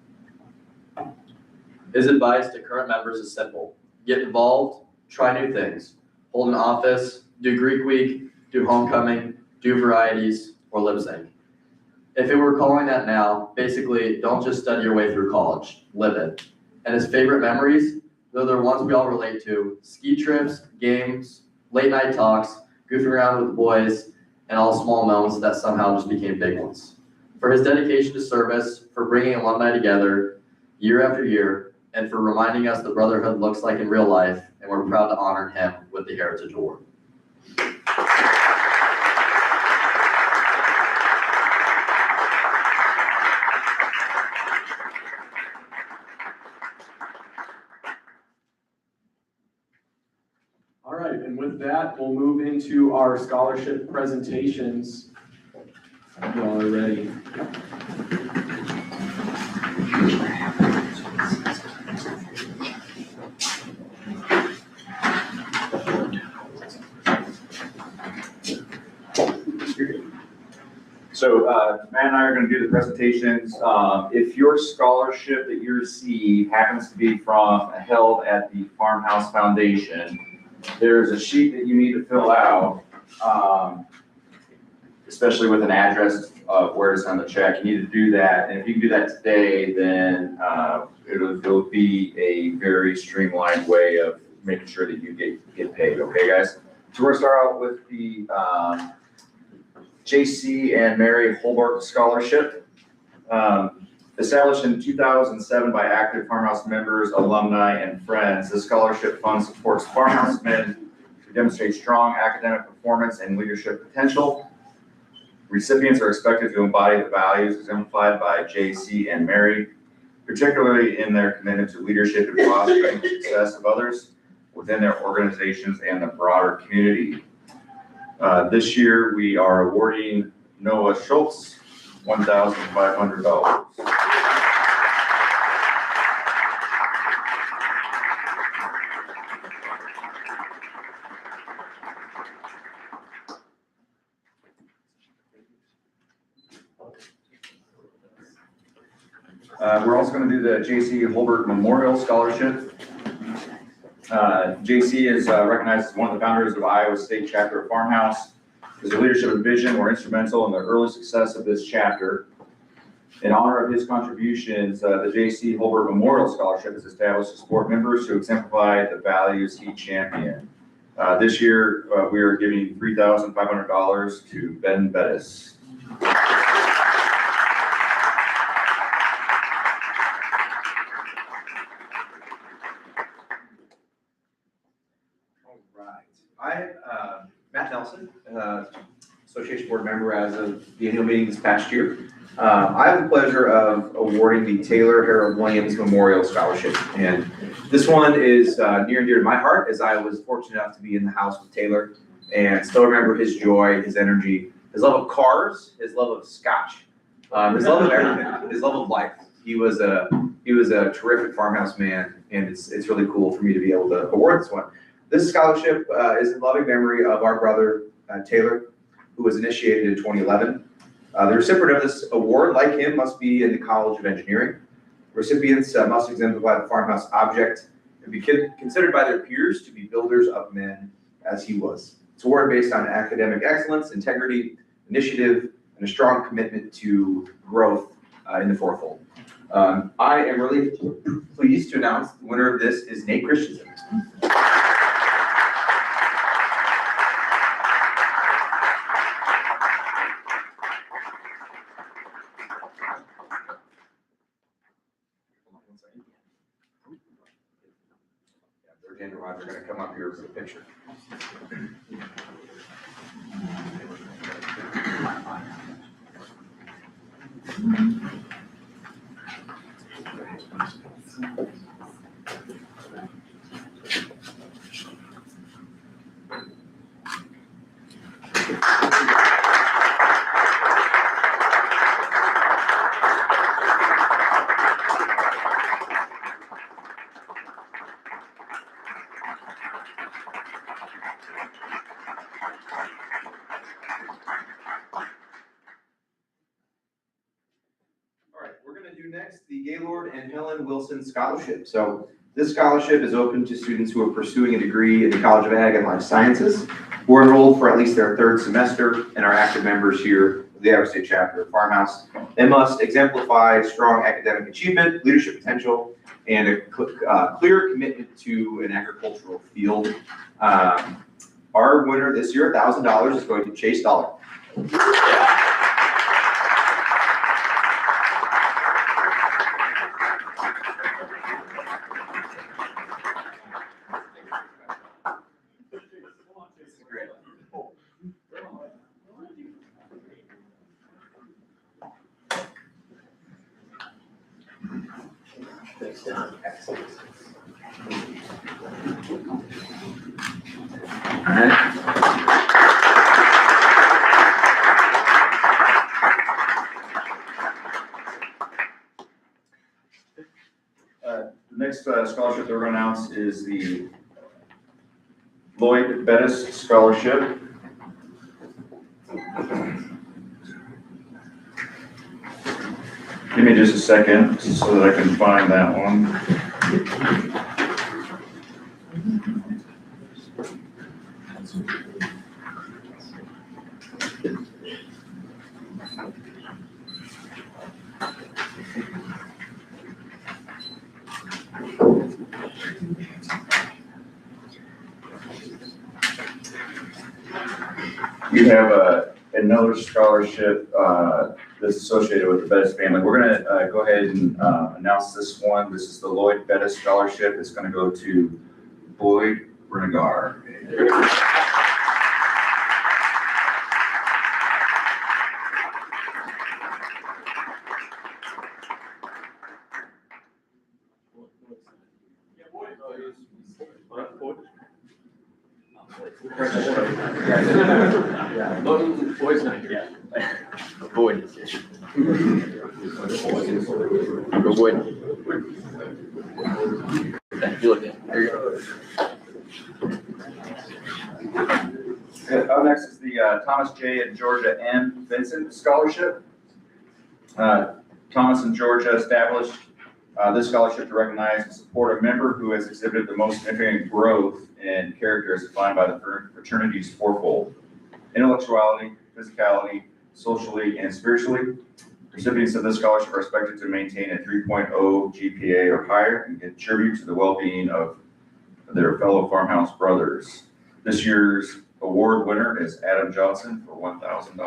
His advice to current members is simple. Get involved, try new things, hold an office, do Greek week, do homecoming, do varieties, or lip sync. If it were calling that now, basically don't just study your way through college, live it. And his favorite memories, though they're ones we all relate to, ski trips, games, late night talks, goofing around with the boys, and all small moments that somehow just became big ones. For his dedication to service, for bringing alumni together year after year, and for reminding us the brotherhood looks like in real life, and we're proud to honor him with the Heritage Award. All right, and with that, we'll move into our scholarship presentations. You all are ready. So Matt and I are going to do the presentations. If your scholarship that you receive happens to be held at the FarmHouse Foundation, there's a sheet that you need to fill out. especially with an address of where to send the check. You need to do that, and if you can do that today, then it'll be a very streamlined way of making sure that you get paid. Okay, guys? So we're gonna start out with the J.C. and Mary Holbert Scholarship. Established in 2007 by active Farmhouse members, alumni, and friends, this scholarship fund supports Farmhouse men who demonstrate strong academic performance and leadership potential. Recipients are expected to embody the values exemplified by J.C. and Mary, particularly in their commitment to leadership and fostering the success of others within their organizations and the broader community. This year, we are awarding Noah Schultz $1,500. We're also going to do the J.C. Holbert Memorial Scholarship. J.C. is recognized as one of the founders of Iowa State Chapter of Farmhouse. His leadership and vision were instrumental in the early success of this chapter. In honor of his contributions, the J.C. Holbert Memorial Scholarship is established to support members who exemplify the values he championed. This year, we are giving $3,500 to Ben Bettis. I, Matt Nelson, Association Board member as of the annual meeting this past year. I have the pleasure of awarding the Taylor Harold Williams Memorial Scholarship. And this one is near and dear to my heart, as I was fortunate enough to be in the house with Taylor and still remember his joy, his energy, his love of cars, his love of scotch, his love of everything, his love of life. He was a terrific farmhouse man, and it's really cool for me to be able to award this one. This scholarship is in loving memory of our brother, Taylor, who was initiated in 2011. The recipient of this award, like him, must be in the College of Engineering. Recipients must exemplify the farmhouse object and be considered by their peers to be builders of men as he was. It's awarded based on academic excellence, integrity, initiative, and a strong commitment to growth in the fourfold. I am really pleased to announce the winner of this is Nate Christensen. Dan and Roger are going to come up here for the picture. Next, the Gaylord and Helen Wilson Scholarship. So this scholarship is open to students who are pursuing a degree in the College of Ag and Life Sciences, who are enrolled for at least their third semester and are active members here of the Iowa State Chapter of Farmhouse. They must exemplify strong academic achievement, leadership potential, and a clear commitment to an agricultural field. Our winner this year, $1,000, is going to Chase Dollar. The next scholarship that we're going to announce is the Lloyd Bettis Scholarship. Give me just a second so that I can find that one. we have another scholarship that's associated with the Bettis family. We're gonna go ahead and announce this one. This is the Lloyd Bettis Scholarship. It's gonna go to Boyd Renegar. Boyd's not here. Boyd is here. Go Boyd. You look at, there you go. Up next is the Thomas J. and Georgia M. Vincent Scholarship. Thomas and Georgia established this scholarship to recognize and support a member who has exhibited the most significant growth in character as defined by the fraternity's fourfold: intellectuality, physicality, socially, and spiritually. Recipients of this scholarship are expected to maintain a 3.0 GPA or higher and contribute to the well-being of their fellow farmhouse brothers. This year's award winner is Adam Johnson for $1,000.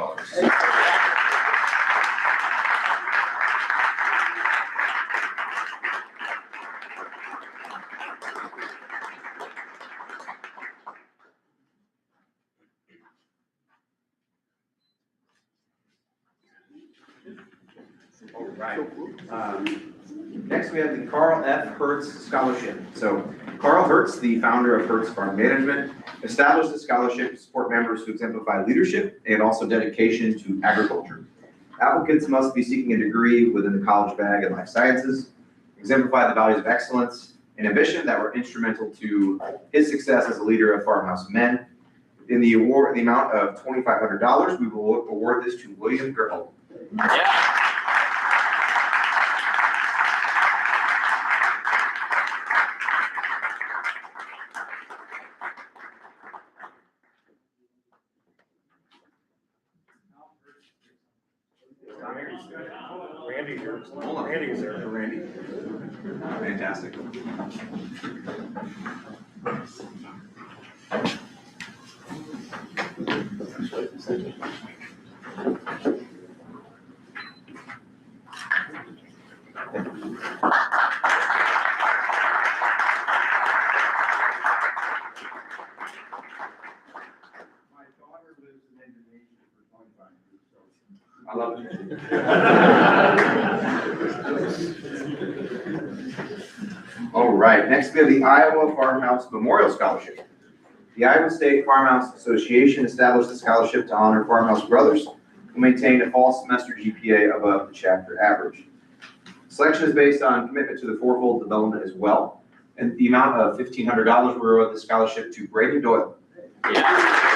All right. Next, we have the Carl F. Hertz Scholarship. So Carl Hertz, the founder of Hertz Farm Management, established the scholarship to support members who exemplify leadership and also dedication to agriculture. Applicants must be seeking a degree within the college bag in life sciences, exemplify the values of excellence and ambition that were instrumental to his success as a leader of Farmhouse Men. In the award, the amount of $2,500, we will award this to William Gerhold. Yeah. Randy here. Hold on. Randy is there. Randy. Fantastic. I love it. All right, next we have the Iowa Farmhouse Memorial Scholarship. The Iowa State Farmhouse Association established the scholarship to honor farmhouse brothers who maintained a fall semester GPA above the chapter average. Selection is based on commitment to the fourfold development as well, and the amount of $1,500 will award the scholarship to Brady Doyle. Yeah.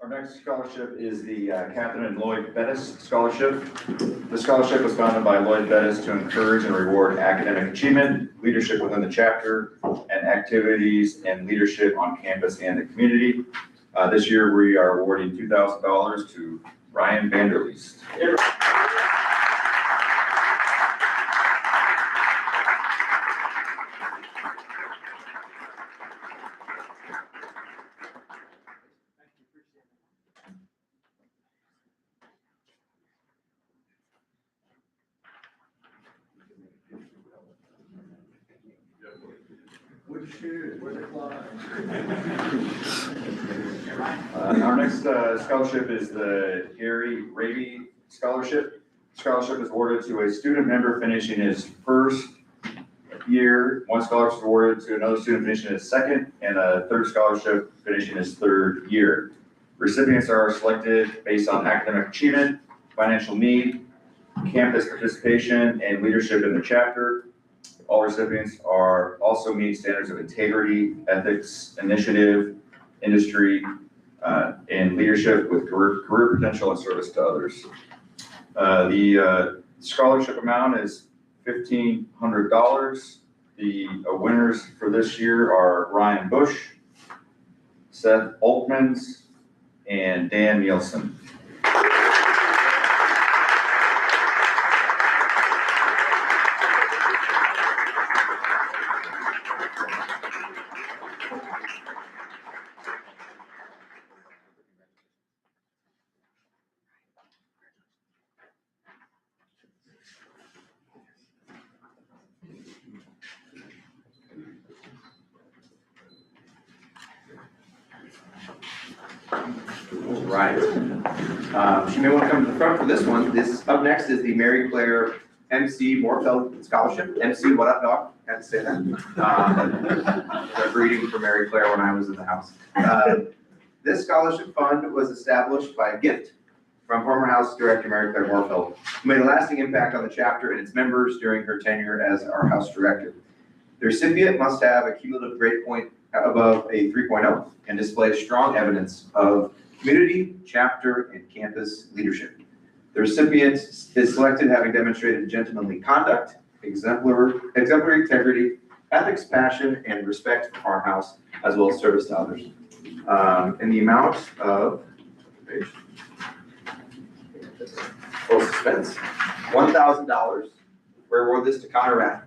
Our next scholarship is the Catherine and Lloyd Bettis Scholarship. The scholarship was founded by Lloyd Bettis to encourage and reward academic achievement, leadership within the chapter, and activities and leadership on campus and the community. This year, we are awarding $2,000 to Ryan Vanderleest. Our next scholarship is the Gary Raby Scholarship. Scholarship is awarded to a student member finishing his first year. One scholarship is awarded to another student finishing his second, and a third scholarship finishing his third year. Recipients are selected based on academic achievement, financial need, campus participation, and leadership in the chapter. All recipients are also meet standards of integrity, ethics, initiative, industry, and leadership with career potential and service to others. The scholarship amount is $1,500. The winners for this year are Ryan Bush, Seth Altmans, and Dan Nielsen. All right. She may want to come to the front for this one. This, up next is the Mary Claire MC Morfeld Scholarship. MC, what up, dog? Had to say that. A greeting for Mary Claire when I was in the house. This scholarship fund was established by a gift from former House Director Mary Claire Morfeld, who made a lasting impact on the chapter and its members during her tenure as our House Director. The recipient must have a cumulative grade point above a 3.0 and display strong evidence of community, chapter, and campus leadership. The recipient is selected having demonstrated gentlemanly conduct, exemplary integrity, ethics, passion, and respect for Farmhouse, as well as service to others. In the amount of, full suspense, $1,000. We award this to Connor Rath.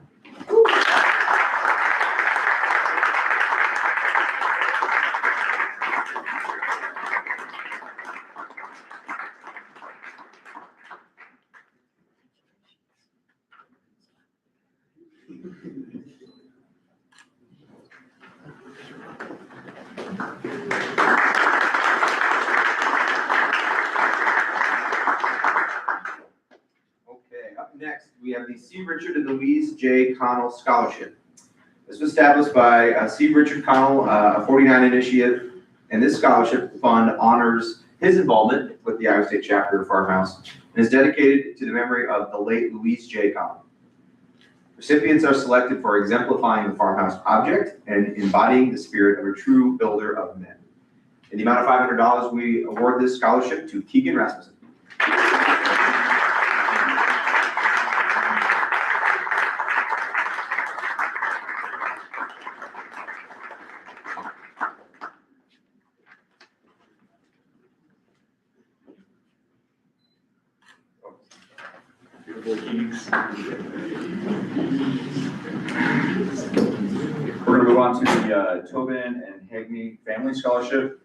Next, we have the C. Richard and Louise J. Connell Scholarship. This was established by C. Richard Connell, a 49 initiate, and this scholarship fund honors his involvement with the Iowa State chapter of Farmhouse and is dedicated to the memory of the late Louise J. Connell. Recipients are selected for exemplifying the Farmhouse object and embodying the spirit of a true builder of men. In the amount of $500, we award this scholarship to Keegan Rasmussen. We're going to move on to the Tobin and Hagney Family Scholarship.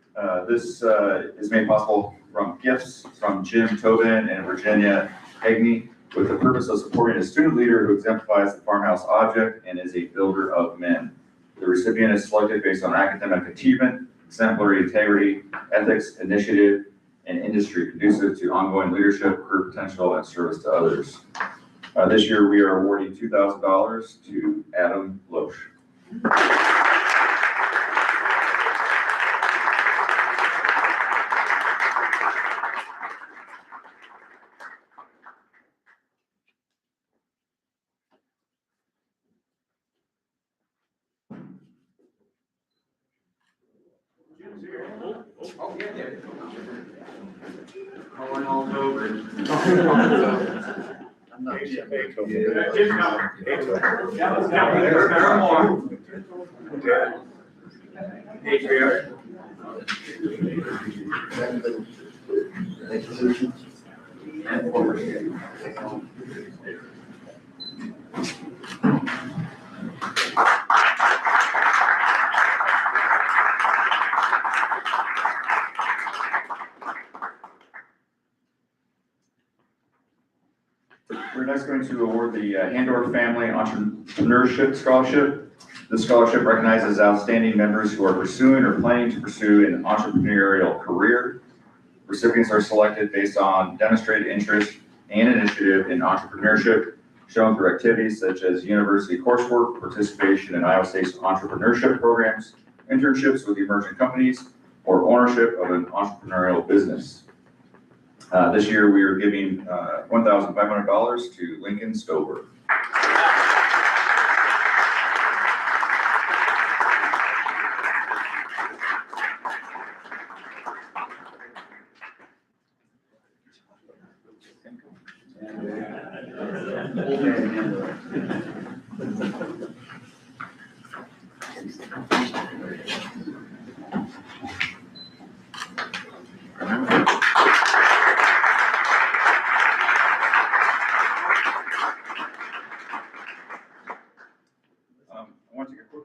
This is made possible from gifts from Jim Tobin and Virginia Hagney with the purpose of supporting a student leader who exemplifies the Farmhouse object and is a builder of men. The recipient is selected based on academic achievement, exemplary integrity, ethics, initiative, and industry conducive to ongoing leadership, career potential, and service to others. This year, we are awarding $2,000 to Adam Loesch. Oh, yeah, yeah. Calling all over. I'm not sure. We're next going to award the Handor Family Entrepreneurship Scholarship. This scholarship recognizes outstanding members who are pursuing or planning to pursue an entrepreneurial career. Recipients are selected based on demonstrated interest and initiative in entrepreneurship, shown through activities such as university coursework, participation in Iowa State's entrepreneurship programs, internships with emerging companies, or ownership of an entrepreneurial business. This year, we are giving $1,500 to Lincoln Stover.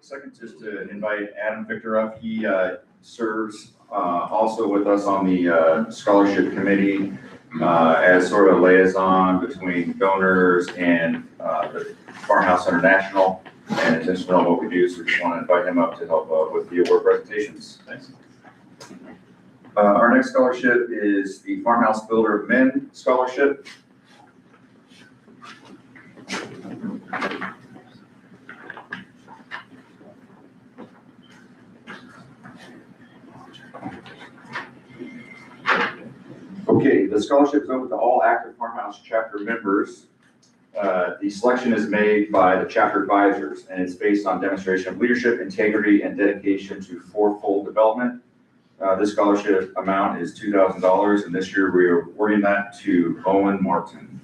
Second, just to invite Adam Victor up. He serves also with us on the scholarship committee as sort of a liaison between donors and the Farmhouse International, and attention to what we do. So we just want to invite him up to help with the award presentations. Thanks. Our next scholarship is the Farmhouse Builder of Men Scholarship. Okay, the scholarship is open to all active Farmhouse chapter members. The selection is made by the chapter advisors, and it's based on demonstration of leadership, integrity, and dedication to fourfold development. This scholarship amount is $2,000, and this year we are awarding that to Owen Martin.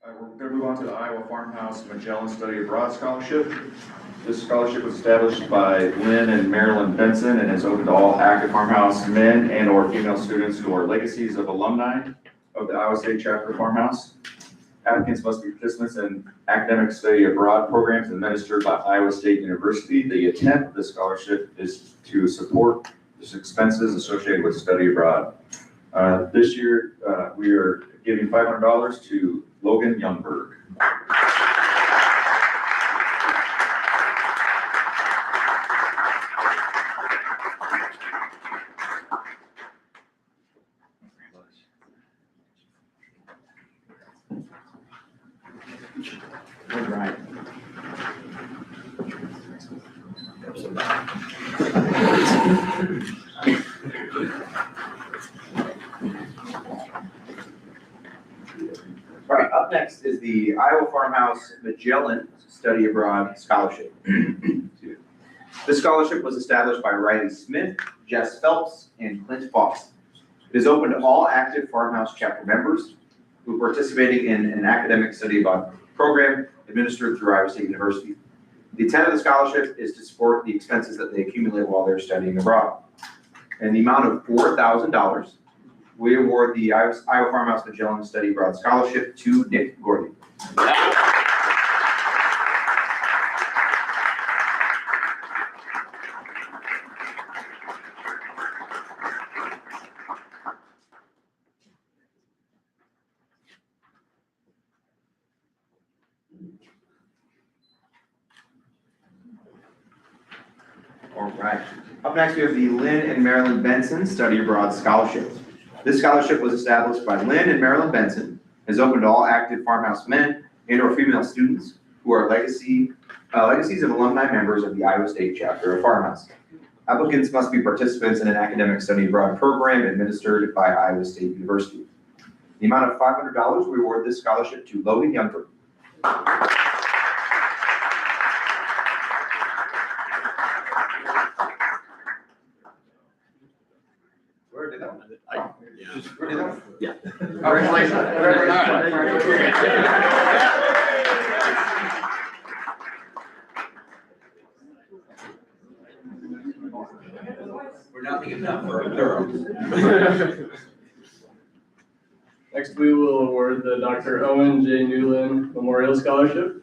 We're going to move on to the Iowa Farmhouse Magellan Study Abroad Scholarship. This scholarship was established by Lynn and Marilyn Benson and is open to all active Farmhouse men and or female students who are legacies of alumni of the Iowa State Chapter of Farmhouse. Applicants must be participants in academic study abroad programs administered by Iowa State University. The intent of this scholarship is to support the expenses associated with study abroad. This year, we are giving $500 to Logan Youngberg. All right. All right, up next is the Iowa Farmhouse Magellan Study Abroad Scholarship. This scholarship was established by Riley Smith, Jess Phelps, and Clint Foss. It is open to all active Farmhouse chapter members who are participating in an academic study abroad program administered through Iowa State University. The intent of the scholarship is to support the expenses that they accumulate while they're studying abroad. And the amount of $4,000, we award the Iowa Farmhouse Magellan Study Abroad Scholarship to Nick Gordon. All right. Up next, we have the Lynn and Marilyn Benson Study Abroad Scholarship. This scholarship was established by Lynn and Marilyn Benson, is open to all active Farmhouse men and or female students who are legacies of alumni members of the Iowa State Chapter of Farmhouse. Applicants must be participants in an academic study abroad program administered by Iowa State University. The amount of $500, we award this scholarship to Logan Youngberg. Where did that one? Where did that one? Yeah. Congratulations. We're nothing enough for a thorough. Next, we will award the Dr. Owen J. Newland Memorial Scholarship.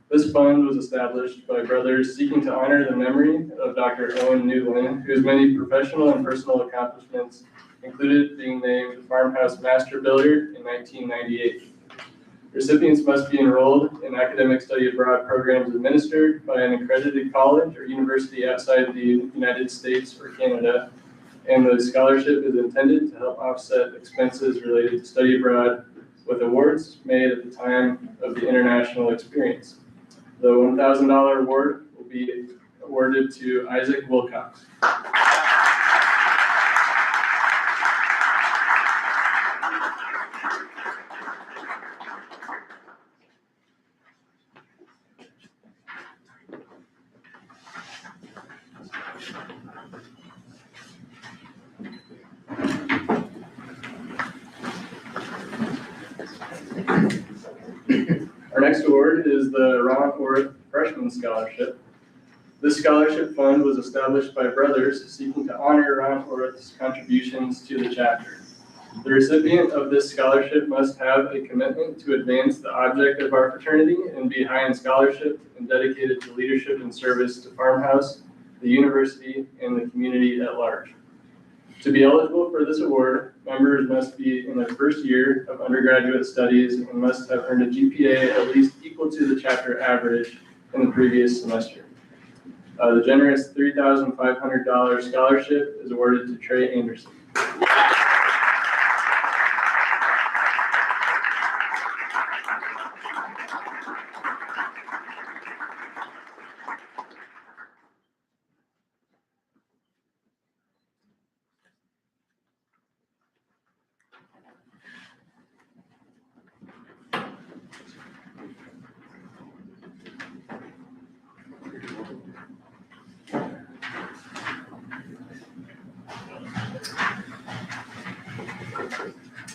This fund was established by brothers seeking to honor the memory of Dr. Owen Newland, whose many professional and personal accomplishments included being named Farmhouse Master Builder in 1998. Recipients must be enrolled in academic study abroad programs administered by an accredited college or university outside the United States or Canada, and the scholarship is intended to help offset expenses related to study abroad with awards made at the time of the international experience. The $1,000 award will be awarded to Isaac Wilcox. Our next award is the Ron Orth Freshman Scholarship. This scholarship fund was established by brothers seeking to honor Ron Orth's contributions to the chapter. The recipient of this scholarship must have a commitment to advance the object of our fraternity and be high in scholarship and dedicated to leadership and service to Farmhouse the university, and the community at large. To be eligible for this award, members must be in their first year of undergraduate studies and must have earned a GPA at least equal to the chapter average in the previous semester. The generous $3,500 scholarship is awarded to Trey Anderson.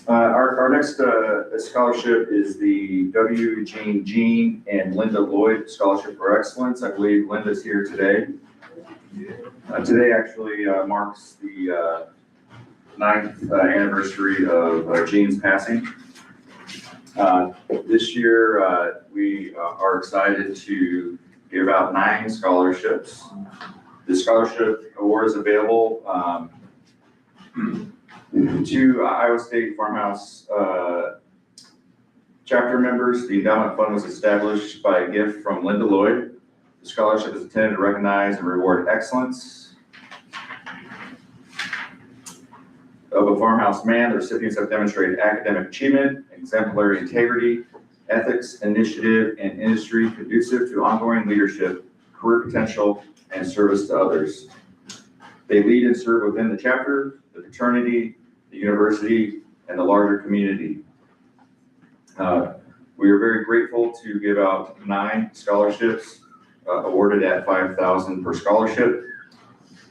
Our next scholarship is the W. Jean and Linda Lloyd Scholarship for Excellence. I believe Linda's here today. Today actually marks the 9th anniversary of Jean's passing. This year we are excited to give out 9 scholarships. The scholarship award is available to Iowa State FarmHouse chapter members. The endowment fund was established by a gift from Linda Lloyd. The scholarship is intended to recognize and reward excellence of a farmhouse man. The recipients have demonstrated academic achievement, exemplary integrity, ethics, initiative, and industry conducive to ongoing leadership, career potential, and service to others. They lead and serve within the chapter, the fraternity, the university, and the larger community. We are very grateful to give out 9 scholarships awarded at $5,000 per scholarship.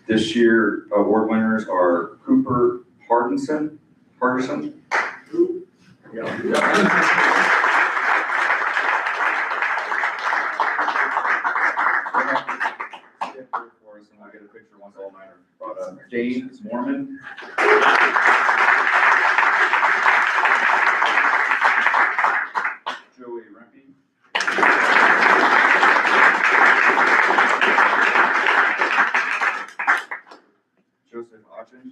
This year, award winners are Cooper Hardison. I'll get a picture once all 9 are brought up. James Mormon. Joey Rempe. Joseph Auchen.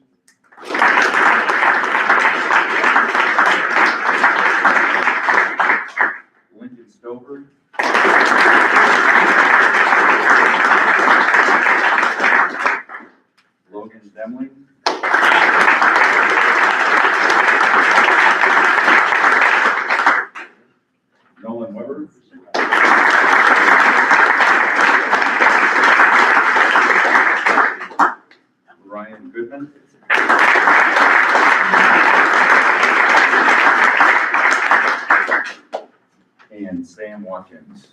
Lincoln Stover. Logan Demling. Nolan Weber. Ryan Goodman. And Sam Watkins.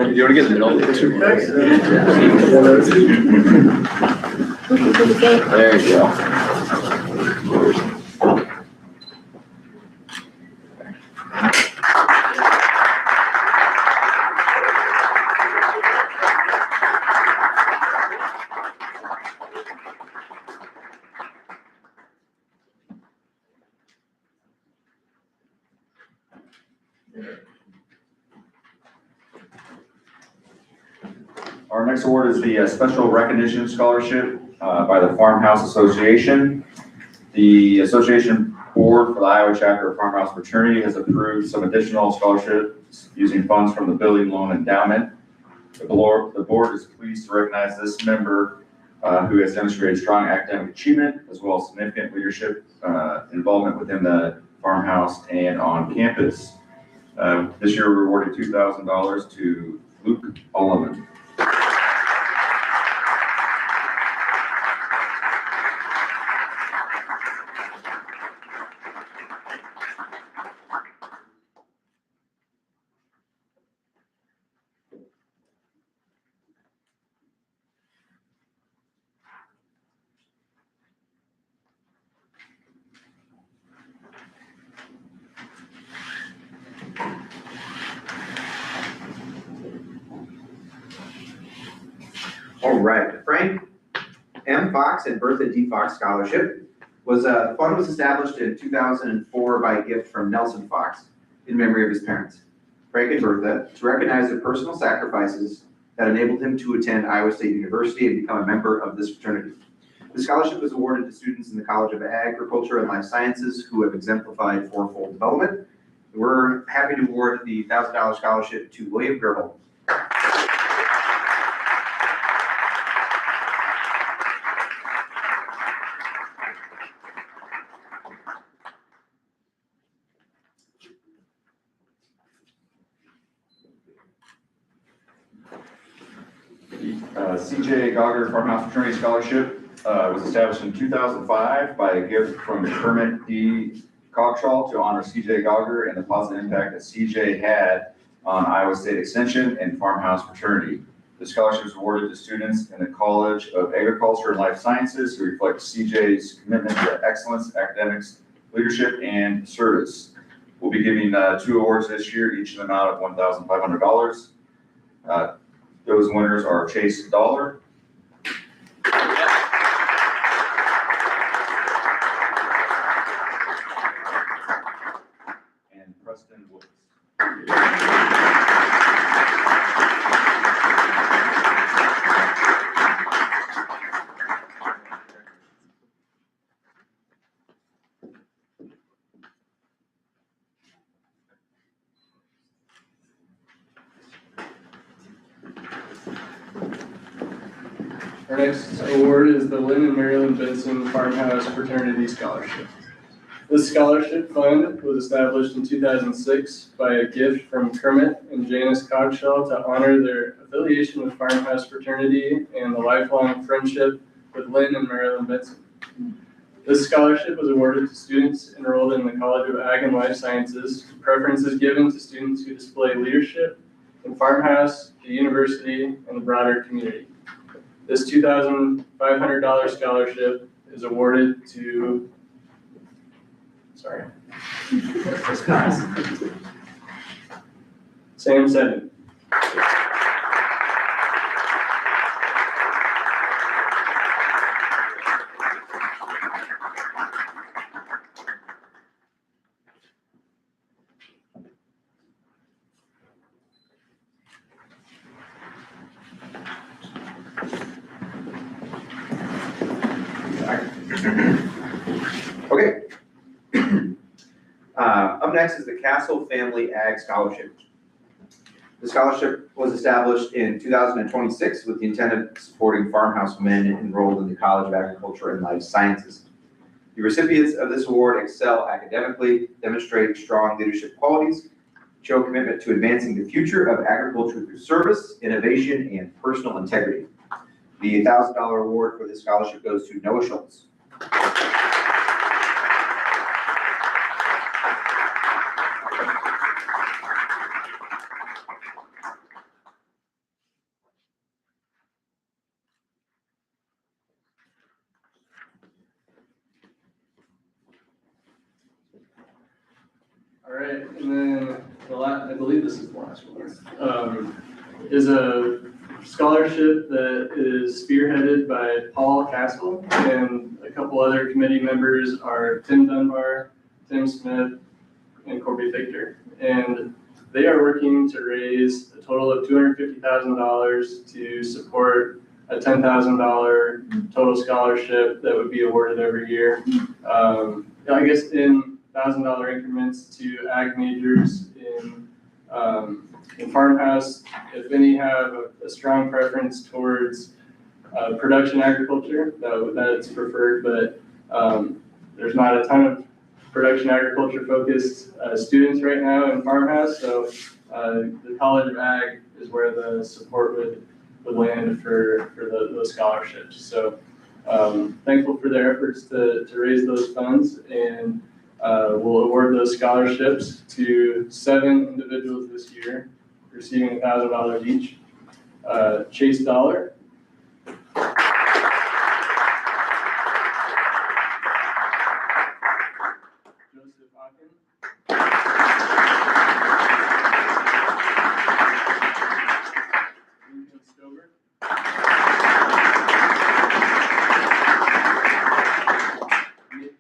You want to get in the middle of the 2 guys? There you go. Our next award is the Special Recognition Scholarship by the FarmHouse Association. The association board for the Iowa chapter of FarmHouse Fraternity has approved some additional scholarships using funds from the Building Loan Endowment. The board is pleased to recognize this member who has demonstrated strong academic achievement as well as significant leadership involvement within the farmhouse and on campus. This year we awarded $2,000 to Luke Ulliman. All right, Frank M. Fox and Bertha D. Fox Scholarship The fund was established in 2004 by a gift from Nelson Fox in memory of his parents, Frank and Bertha, to recognize their personal sacrifices that enabled him to attend Iowa State University and become a member of this fraternity. The scholarship was awarded to students in the College of Agriculture and Life Sciences who have exemplified fourfold development. We're happy to award the $1,000 scholarship to William Gerhold. CJ Gogger Farmhouse Fraternity Scholarship was established in 2005 by a gift from Kermit D. Cogshaw to honor CJ Gogger and the positive impact that CJ had on Iowa State Extension and Farmhouse Fraternity. The scholarship is awarded to students in the College of Agriculture and Life Sciences who reflect CJ's commitment to excellence, academics, leadership, and service. We'll be giving 2 awards this year, each in the amount of $1,500. Those winners are Chase Dollar. And Preston Woods. Our next award is the Lynn and Marilyn Benson Farmhouse Fraternity Scholarship. This scholarship fund was established in 2006 by a gift from Kermit and Janice Cogshaw to honor their affiliation with Farmhouse Fraternity and the lifelong friendship with Lynn and Marilyn Benson. This scholarship was awarded to students enrolled in the College of Ag and Life Sciences. Preference is given to students who display leadership in Farmhouse, the university, and the broader community. This $2,500 scholarship is awarded to, Sam Seddon. Okay. Up next is the Castle Family Ag Scholarship. The scholarship was established in 2026 with the intent of supporting farmhouse men enrolled in the College of Agriculture and Life Sciences. The recipients of this award excel academically, demonstrate strong leadership qualities, show commitment to advancing the future of agriculture through service, innovation, and personal integrity. The $1,000 award for this scholarship goes to Noah Schultz. All right, and then I believe this is the last one, is a scholarship that is spearheaded by Paul Castle, and a couple other committee members are Tim Dunbar, Tim Smith, and Corby Victor. And they are working to raise a total of $250,000 to support a $10,000 total scholarship that would be awarded every year. I guess in $1,000 increments to ag majors in Farmhouse. If any have a strong preference towards production agriculture, that's preferred, but there's not a ton of production agriculture focused students right now in Farmhouse, so the College of Ag is where the support would land for those scholarships. So thankful for their efforts to raise those funds, and we'll award those scholarships to 7 individuals this year, receiving $1,000 each. Chase Dollar. Joseph Hawkins. Ethan Stover. Nick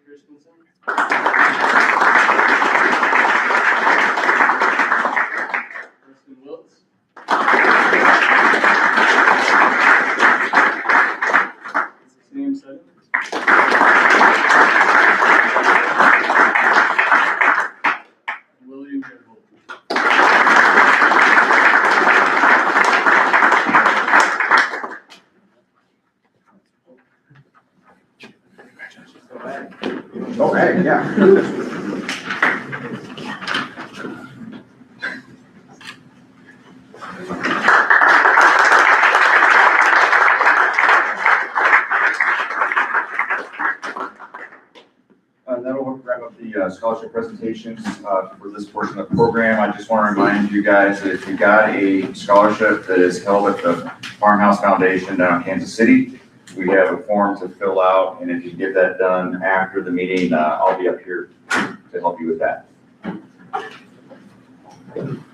That'll wrap up the scholarship presentations for this portion of the program. I just want to remind you guys that if you got a scholarship that is held at the FarmHouse Foundation down in Kansas City, we have a form to fill out, and if you get that done after the meeting, I'll be up here to help you with that. All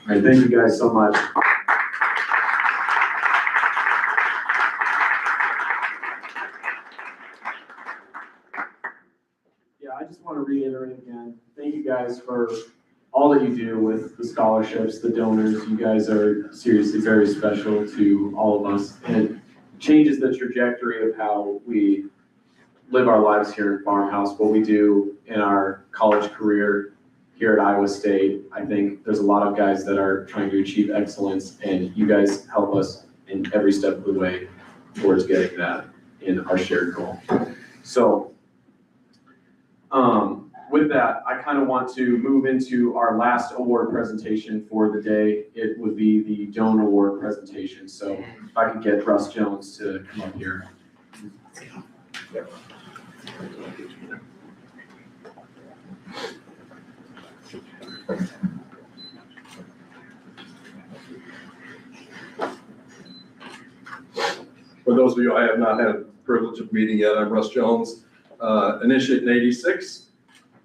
right, thank you guys so much. Yeah, I just want to reiterate again, thank you guys for all that you do with the scholarships, the donors. You guys are seriously very special to all of us, and it changes the trajectory of how we live our lives here in FarmHouse, what we do in our college career here at Iowa State. I think there's a lot of guys that are trying to achieve excellence, and you guys help us in every step of the way towards getting that in our shared goal. So, with that, I kind of want to move into our last award presentation for the day. It would be the Doan Award presentation. So if I could get Russ Jones to come up here. For those of you I have not had the privilege of meeting yet, I'm Russ Jones, initiate in '86,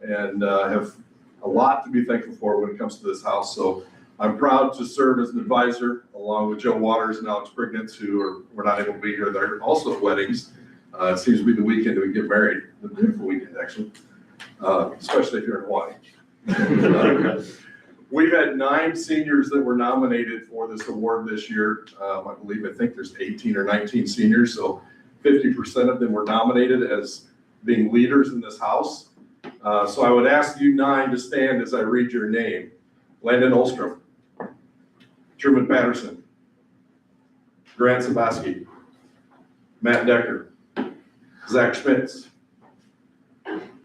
and have a lot to be thankful for when it comes to this house. So I'm proud to serve as an advisor along with Joe Waters and Alex Prignitz, who were not able to be here. They're also at weddings. It seems to be the weekend that we get married, the beautiful weekend actually, especially if you're in Hawaii. We've had 9 seniors that were nominated for this award this year. I think there's 18 or 19 seniors, so 50% of them were nominated as being leaders in this house. So I would ask you 9 to stand as I read your name. Landon Olstrom, Truman Patterson, Grant Sabaski, Matt Decker, Zach Schmitz,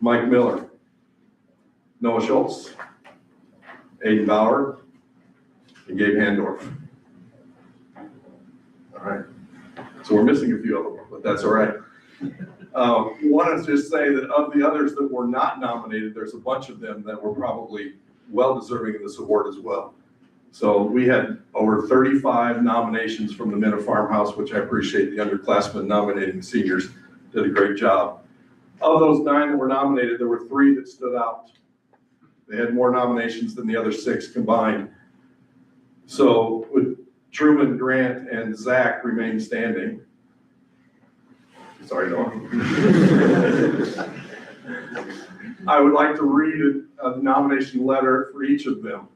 Mike Miller, Noah Schultz, Aiden Bauer, and Gabe Handorf. All right. So we're missing a few of them, but that's all right. Want to just say that of the others that were not nominated, there's a bunch of them that were probably well deserving of this award as well. So we had over 35 nominations from the men of FarmHouse, which I appreciate the underclassmen nominating the seniors, did a great job. Of those 9 that were nominated, there were 3 that stood out. They had more nominations than the other 6 combined. So with Truman, Grant, and Zach remain standing. Sorry, Noah. I would like to read a nomination letter for each of them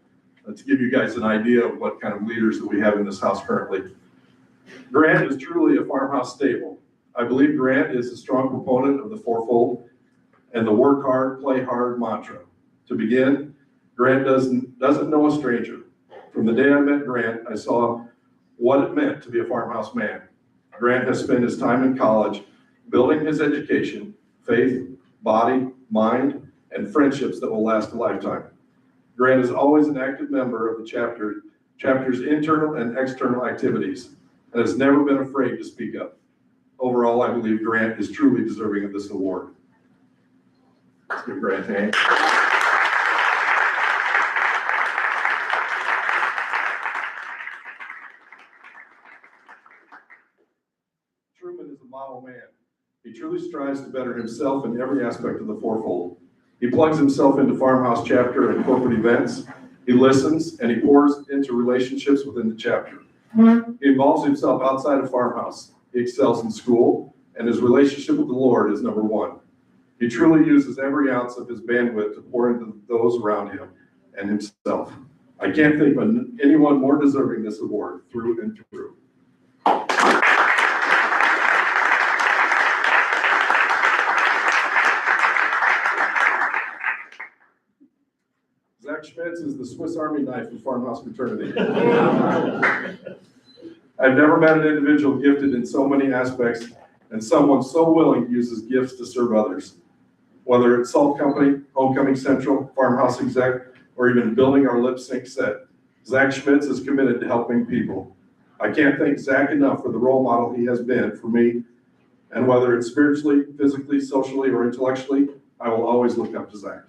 to give you guys an idea of what kind of leaders that we have in this house currently. Grant is truly a FarmHouse staple. I believe Grant is a strong proponent of the fourfold and the work hard, play hard mantra. To begin, Grant doesn't know a stranger. From the day I met Grant, I saw what it meant to be a FarmHouse man. Grant has spent his time in college building his education, faith, body, mind, and friendships that will last a lifetime. Grant is always an active member of the chapter's internal and external activities, and has never been afraid to speak up. Overall, I believe Grant is truly deserving of this award. Let's give Grant a hand. Truman is a model man. He truly strives to better himself in every aspect of the fourfold. He plugs himself into FarmHouse chapter and corporate events. He listens and he pours into relationships within the chapter. He involves himself outside of FarmHouse. He excels in school, and his relationship with the Lord is number 1. He truly uses every ounce of his bandwidth to pour into those around him and himself. I can't think of anyone more deserving this award through and through. Zach Schmitz is the Swiss Army knife of FarmHouse fraternity. I've never met an individual gifted in so many aspects and someone so willing to use his gifts to serve others. Whether it's Salt Company, Homecoming Central, Farmhouse Exec, or even building our lip sync set, Zach Schmitz is committed to helping people. I can't thank Zach enough for the role model he has been for me, and whether it's spiritually, physically, socially, or intellectually, I will always look up to Zach.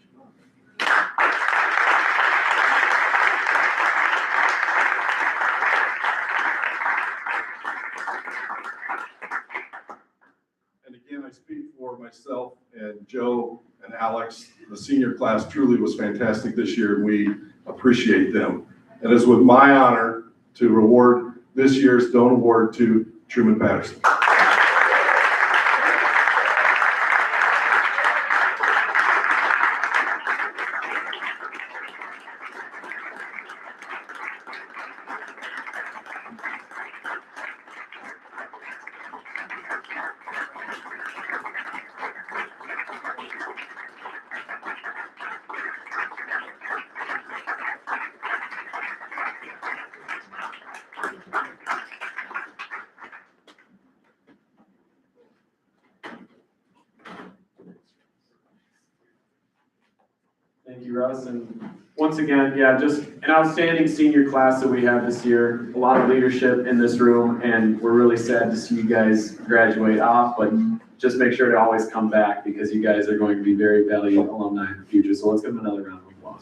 And again, I speak for myself and Joe and Alex. The senior class truly was fantastic this year, and we appreciate them. And it's with my honor to reward this year's Stone Award to Truman Patterson. Thank you, Russ. And once again, yeah, just an outstanding senior class that we have this year. A lot of leadership in this room, and we're really sad to see you guys graduate off, but just make sure to always come back because you guys are going to be very valued alumni in the future. So let's give them another round of applause.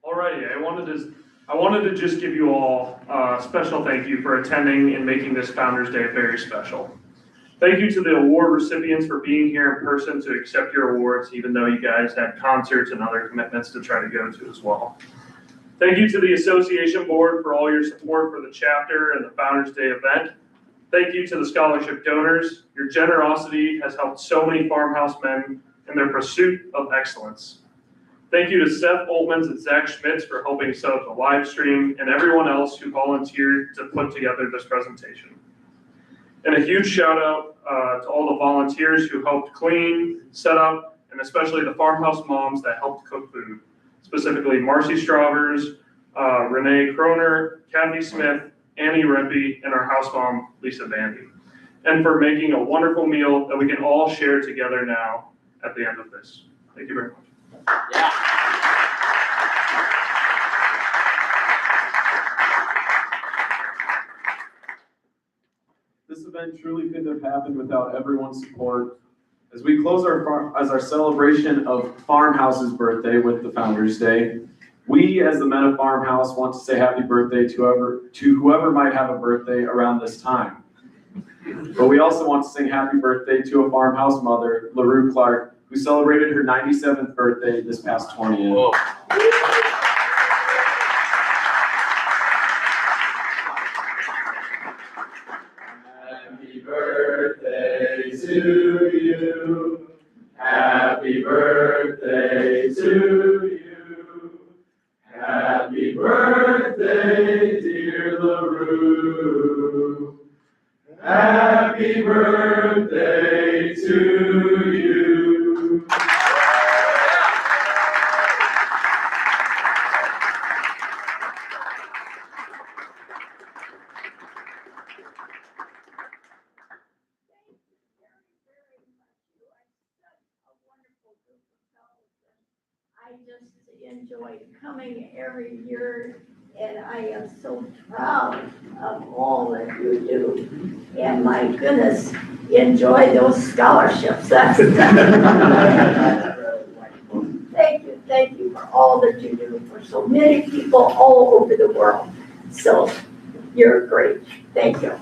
Alrighty, I wanted to just give you all a special thank you for attending and making this Founders Day very special. Thank you to the award recipients for being here in person to accept your awards, even though you guys had concerts and other commitments to try to go to as well. Thank you to the association board for all your support for the chapter and the Founders Day event. Thank you to the scholarship donors. Your generosity has helped so many farmhouse men in their pursuit of excellence. Thank you to Seth Oltmans and Zach Schmitz for helping set up the live stream and everyone else who volunteered to put together this presentation. And a huge shout out to all the volunteers who helped clean, set up, and especially the farmhouse moms that helped cook food. Specifically Marcy Stravers, Renee Kroner, Kathy Smith, Annie Rempe, and our house mom, Lisa Bandy. And for making a wonderful meal that we can all share together now at the end of this. Thank you very much. Yeah. This event truly couldn't have happened without everyone's support. As we close our celebration of Farmhouse's birthday with the Founders Day, we as the men of Farmhouse want to say happy birthday to whoever might have a birthday around this time. But we also want to sing happy birthday to a farmhouse mother, LaRue Clark, who celebrated her 97th birthday this past 20th. Whoa. Happy birthday to you. Happy birthday to you. Happy birthday, dear LaRue. Happy birthday to you. I just enjoy coming every year, and I am so proud of all that you do. And my goodness, enjoy those scholarships. That's thank you for all that you do for so many people all over the world. So you're great. Thank you.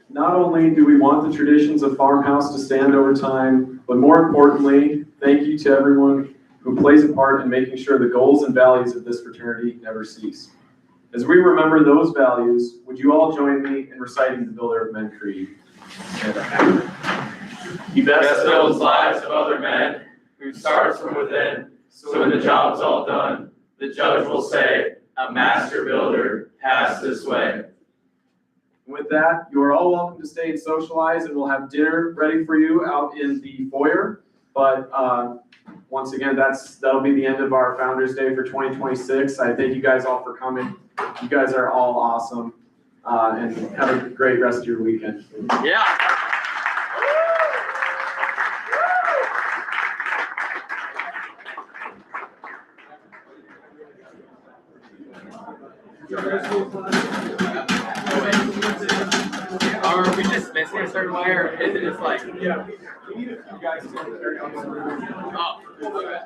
Not only do we want the traditions of Farmhouse to stand over time, but more importantly, thank you to everyone who plays a part in making sure the goals and values of this fraternity never cease. As we remember those values, would you all join me in reciting the Builder of Men Creed? He best builds lives of other men, who starts from within, so when the job's all done, the judge will say, a master builder passed this way. With that, you are all welcome to stay and socialize, and we'll have dinner ready for you out in the foyer. But once again, that'll be the end of our Founders Day for 2026. I thank you guys all for coming. You guys are all awesome, and have a great rest of your weekend. Yeah. Are we just missing a certain way, or is it just like? Yeah, we need a few guys to carry on. Oh, okay.